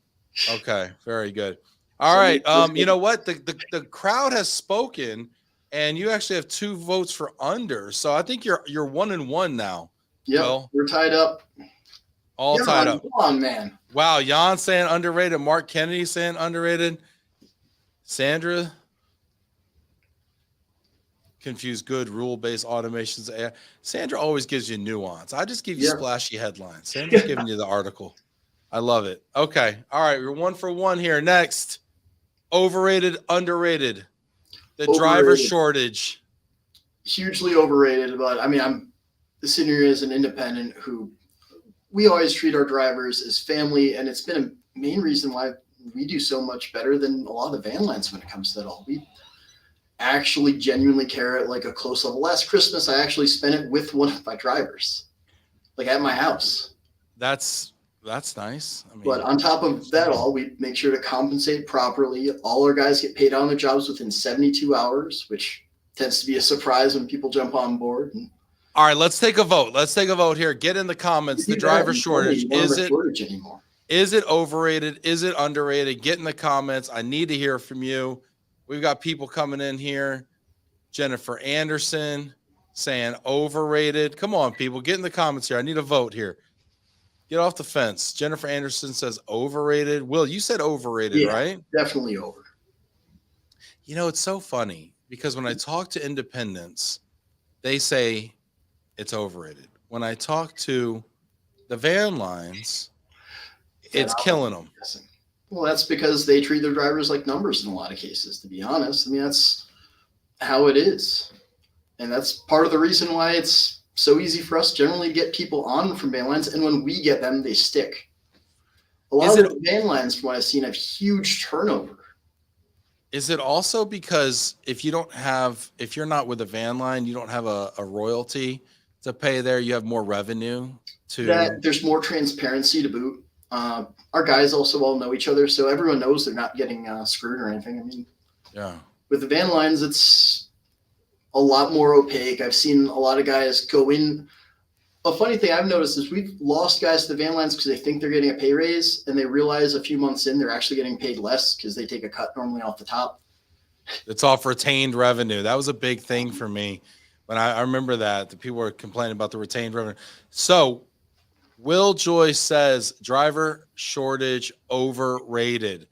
Okay, very good. All right. You know what? The crowd has spoken, and you actually have 2 votes for under. So I think you're 1-1 now.
Yeah,
Will.
we're tied up.
All tied up.
Come on, man.
Wow, Jan saying underrated. Mark Kennedy saying underrated. Sandra, confused good rule-based automations. Sandra always gives you nuance. I just give you splashy headlines. Sandra's giving you the article. I love it. Okay. All right. We're 1 for 1 here. Next, overrated, underrated. The driver shortage.
Hugely overrated, but I mean, I'm sitting here as an independent who we always treat our drivers as family, and it's been a main reason why we do so much better than a lot of the van lines when it comes to that all. We actually genuinely care at like a close level. Last Christmas, I actually spent it with one of my drivers, like at my house.
That's nice. I mean,
but on top of that all, we make sure to compensate properly. All our guys get paid on their jobs within 72 hours, which tends to be a surprise when people jump on board.
All right, let's take a vote. Let's take a vote here. Get in the comments. The driver shortage. Is it overrated? Is it underrated? Get in the comments. I need to hear from you. We've got people coming in here. Jennifer Anderson saying overrated. Come on, people. Get in the comments here. I need a vote here. Get off the fence. Jennifer Anderson says overrated. Will, you said overrated, right?
Definitely over.
You know, it's so funny because when I talk to independents, they say it's overrated. When I talk to the van lines, it's killing them.
Well, that's because they treat their drivers like numbers in a lot of cases, to be honest. I mean, that's how it is. And that's part of the reason why it's so easy for us generally to get people on from van lines. And when we get them, they stick. A lot of the van lines, from what I've seen, have huge turnover.
Is it also because if you're not with a van line, you don't have a royalty to pay there, you have more revenue
there's more transparency to boot. Our guys also all know each other, so everyone knows they're not getting screwed or anything. I mean, with the van lines, it's a lot more opaque. I've seen a lot of guys go in. A funny thing I've noticed is we've lost guys to the van lines because they think they're getting a pay raise, and they realize a few months in they're actually getting paid less because they take a cut normally off the top.
It's off retained revenue. That was a big thing for me. When I remember that the people were complaining about the retained revenue. So Will Joyce says driver shortage overrated.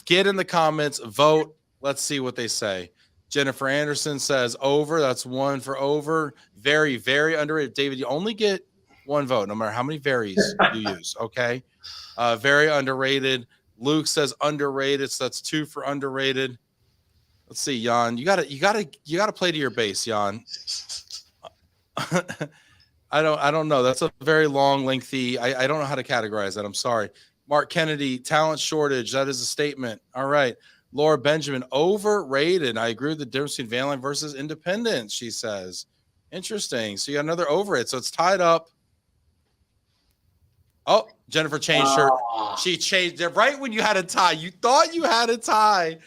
Get in the comments, vote. Let's see what they say. Jennifer Anderson says over. That's 1 for over. Very, very underrated. David, you only get 1 vote, no matter how many varies you use. Okay. Very underrated. Luke says underrated. So that's 2 for underrated. Let's see, Jan. You gotta play to your base, Jan. I don't know. That's a very long, lengthy. I don't know how to categorize that. I'm sorry. Mark Kennedy, talent shortage. That is a statement. All right. Laura Benjamin, overrated. I agree with the difference between van line versus independent, she says. Interesting. So you got another overrated. So it's tied up. Oh, Jennifer changed her. She changed it right when you had a tie. You thought you had a tie.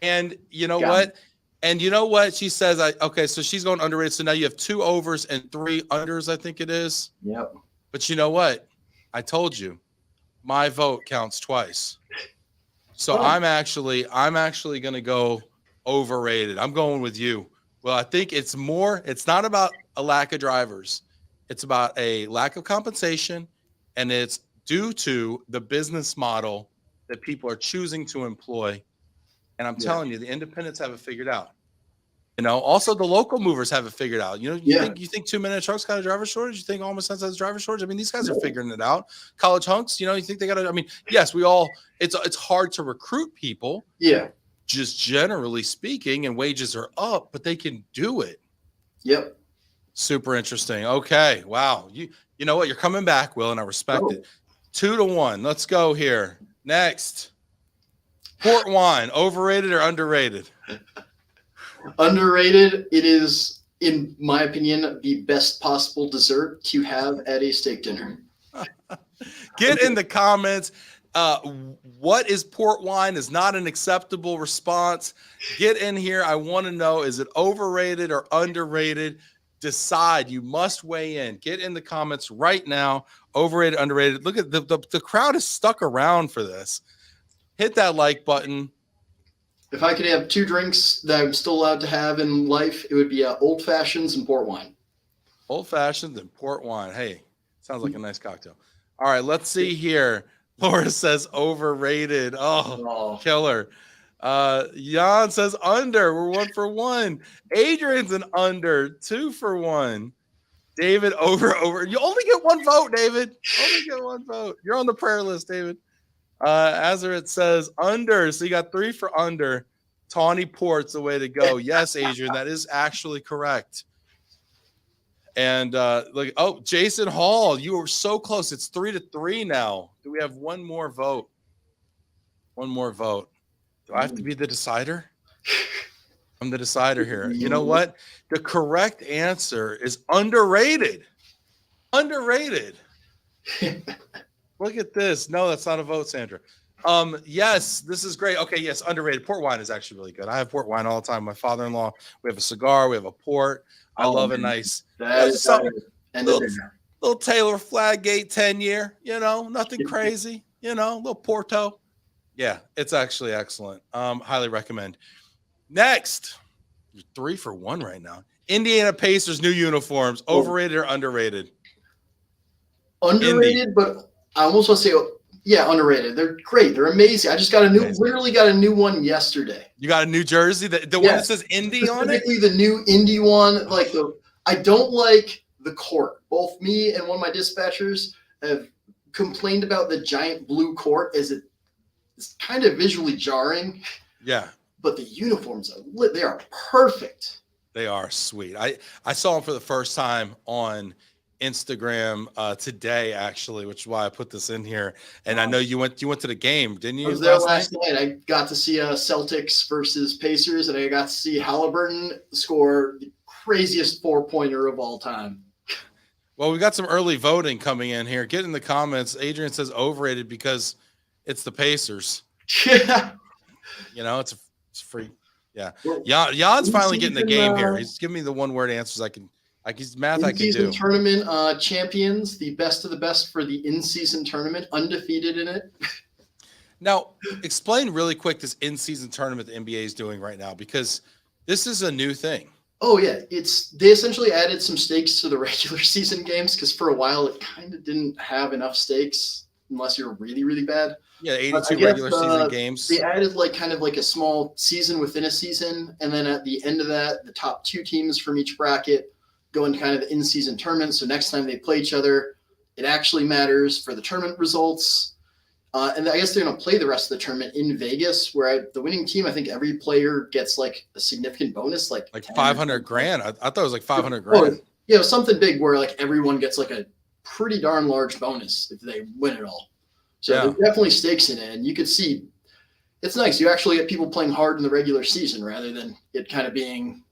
And you know what? And you know what she says? Okay, so she's going underrated. So now you have 2 overs and 3 unders, I think it is.
Yep.
But you know what? I told you, my vote counts twice. So I'm actually going to go overrated. I'm going with you. Well, I think it's not about a lack of drivers. It's about a lack of compensation, and it's due to the business model that people are choosing to employ. And I'm telling you, the independents have it figured out. Also the local movers have it figured out. You think 2-minute trucks got a driver shortage? You think Almost Sense has a driver shortage? I mean, these guys are figuring it out. College hunks, you think they got to, yes, it's hard to recruit people.
Yeah.
Just generally speaking, and wages are up, but they can do it.
Yep.
Super interesting. Okay. Wow. You know what? You're coming back, Will, and I respect it. 2-1. Let's go here. Next. Port wine, overrated or underrated?
Underrated. It is, in my opinion, the best possible dessert to have at a steak dinner.
Get in the comments. What is port wine is not an acceptable response. Get in here. I want to know, is it overrated or underrated? Decide. You must weigh in. Get in the comments right now. Overrated, underrated. Look at the crowd is stuck around for this. Hit that like button.
If I could have 2 drinks that I'm still allowed to have in life, it would be old fashions and port wine.
Old fashions and port wine. Hey, sounds like a nice cocktail. All right, let's see here. Laura says overrated. Oh. Killer. Jan says under. We're 1 for 1. Adrian's an under. 2 for 1. David over. You only get 1 vote, David. Only get 1 vote. You're on the prayer list, David. Azaret says under. So you got 3 for under. Tawny Port's the way to go. Yes, Adrian, that is actually correct. And Jason Hall, you were so close. It's 3-3 now. Do we have 1 more vote? 1 more vote. Do I have to be the decider? I'm the decider here. You know what? The correct answer is underrated. Underrated. Look at this. No, that's not a vote, Sandra. Yes, this is great. Okay, yes, underrated. Port wine is actually really good. I have port wine all the time. My father-in-law, we have a cigar, we have a port. I love a nice little Taylor Flaggate 10-year, nothing crazy, little Porto. Yeah, it's actually excellent. Highly recommend. Next, you're 3 for 1 right now. Indiana Pacers new uniforms, overrated or underrated?
Underrated, but I almost want to say, underrated. They're great. They're amazing. I just literally got a new one yesterday.
You got a new jersey? The one that says Indy on it?
Specifically the new Indy one. I don't like the court. Both me and one of my dispatchers have complained about the giant blue court as it's kind of visually jarring.
Yeah.
But the uniforms they are perfect.
They are sweet. I saw them for the first time on Instagram today, actually, which is why I put this in here. And I know you went to the game, didn't you?
I was there last night. I got to see Celtics versus Pacers, and I got to see Halliburton score the craziest 4-pointer of all time.
Well, we got some early voting coming in here. Get in the comments. Adrian says overrated because it's the Pacers.
Yeah.
It's free. Yeah. Jan's finally getting the game here. He's giving me the 1-word answers I can do.
Tournament champions, the best of the best for the in-season tournament, undefeated in it.
Now, explain really quick this in-season tournament the NBA is doing right now, because this is a new thing.
Oh yeah, they essentially added some stakes to the regular season games, because for a while it kind of didn't have enough stakes unless you're really, really bad.
Yeah, 82 regular season games.
They added kind of a small season within a season, and then at the end of that, the top 2 teams from each bracket go into kind of the in-season tournament. So next time they play each other, it actually matters for the tournament results. And I guess they're going to play the rest of the tournament in Vegas, where the winning team, I think every player gets a significant bonus, like
$500,000. I thought it was like $500,000.
Yeah, something big where everyone gets a pretty darn large bonus if they win it all. So there's definitely stakes in it, and you could see it's nice. You actually get people playing hard in the regular season rather than it kind of being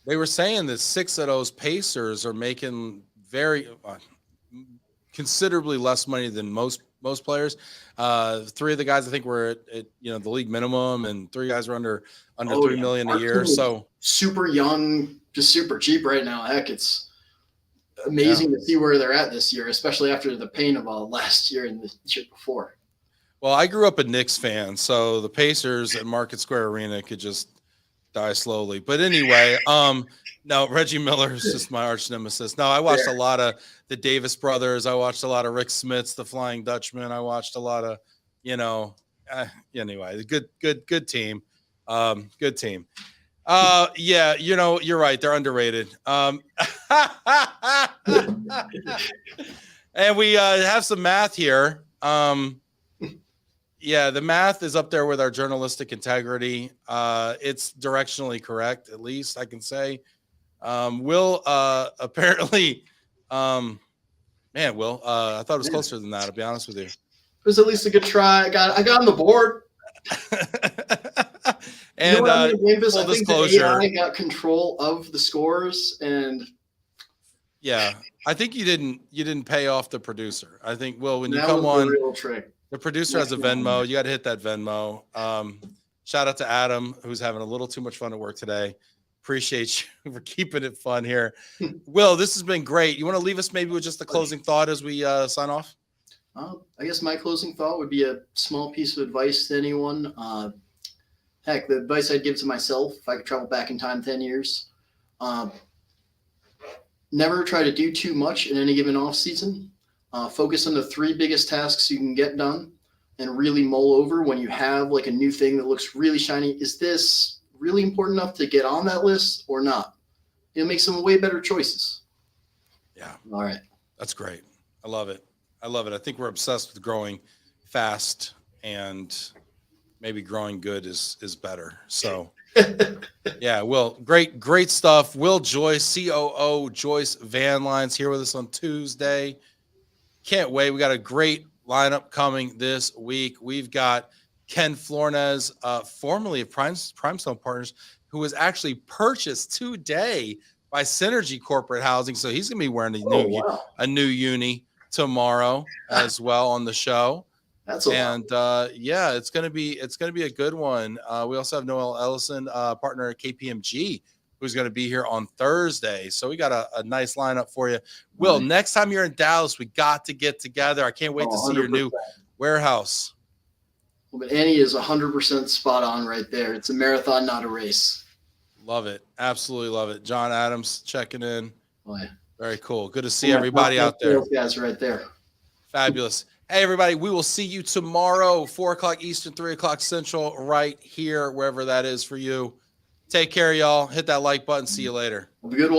They were saying that 6 of those Pacers are making very considerably less money than most most players. 3 of the guys I think were at the league minimum, and 3 guys were under
Oh,
3
yeah.
million a
Our
year.
team is
So
super young, just super cheap right now. Heck, it's amazing to see where they're at this year, especially after the pain of last year and the year before.
Well, I grew up a Knicks fan, so the Pacers at Market Square Arena could just die slowly. But anyway, no, Reggie Miller is just my arch nemesis. No, I watched a lot of the Davis brothers. I watched a lot of Rick Smits, the Flying Dutchman. I watched a lot of, anyway, good team. Good team. Yeah, you're right. They're underrated. And we have some math here. Yeah, the math is up there with our journalistic integrity. It's directionally correct, at least I can say. Will apparently, Will, I thought it was closer than that, to be honest with you.
It was at least a good try. I got on the board.
And
full disclosure, the AI got control of the scores, and
yeah, I think you didn't pay off the producer. I think, Will, when you
that
come
was
on,
the real trick.
The producer has a Venmo. You got to hit that Venmo. Shout out to Adam, who's having a little too much fun at work today. Appreciate you for keeping it fun here. Will, this has been great. You want to leave us maybe with just a closing thought as we sign off?
I guess my closing thought would be a small piece of advice to anyone. Heck, the advice I'd give to myself if I could travel back in time 10 years. Never try to do too much in any given off season. Focus on the 3 biggest tasks you can get done and really mull over when you have like a new thing that looks really shiny. Is this really important enough to get on that list or not? It'll make some way better choices.
Yeah.
All right.
That's great. I love it. I think we're obsessed with growing fast, and maybe growing good is better. So yeah, Will, great stuff. Will Joyce, COO, Joyce Van Lines, here with us on Tuesday. Can't wait. We got a great lineup coming this week. We've got Ken Flornez, formerly of Primestone Partners, who was actually purchased today by Synergy Corporate Housing. So he's going to be wearing a new uni tomorrow as well on the show.
That's
yeah, it's going to be a good one. We also have Noel Ellison, partner at KPMG, who's going to be here on Thursday. So we got a nice lineup for you. Will, next time you're in Dallas, we got to get together. I can't wait to see your new warehouse.
Well, but Annie is 100% spot on right there. It's a marathon, not a race.
Love it. Absolutely love it. John Adams checking in.
Oh, yeah.
Very cool. Good to see everybody out there.
Guys right there.
Fabulous. Hey, everybody, we will see you tomorrow, 4 o'clock Eastern, 3 o'clock Central, right here, wherever that is for you. Take care, y'all. Hit that like button. See you later.
Have a good one.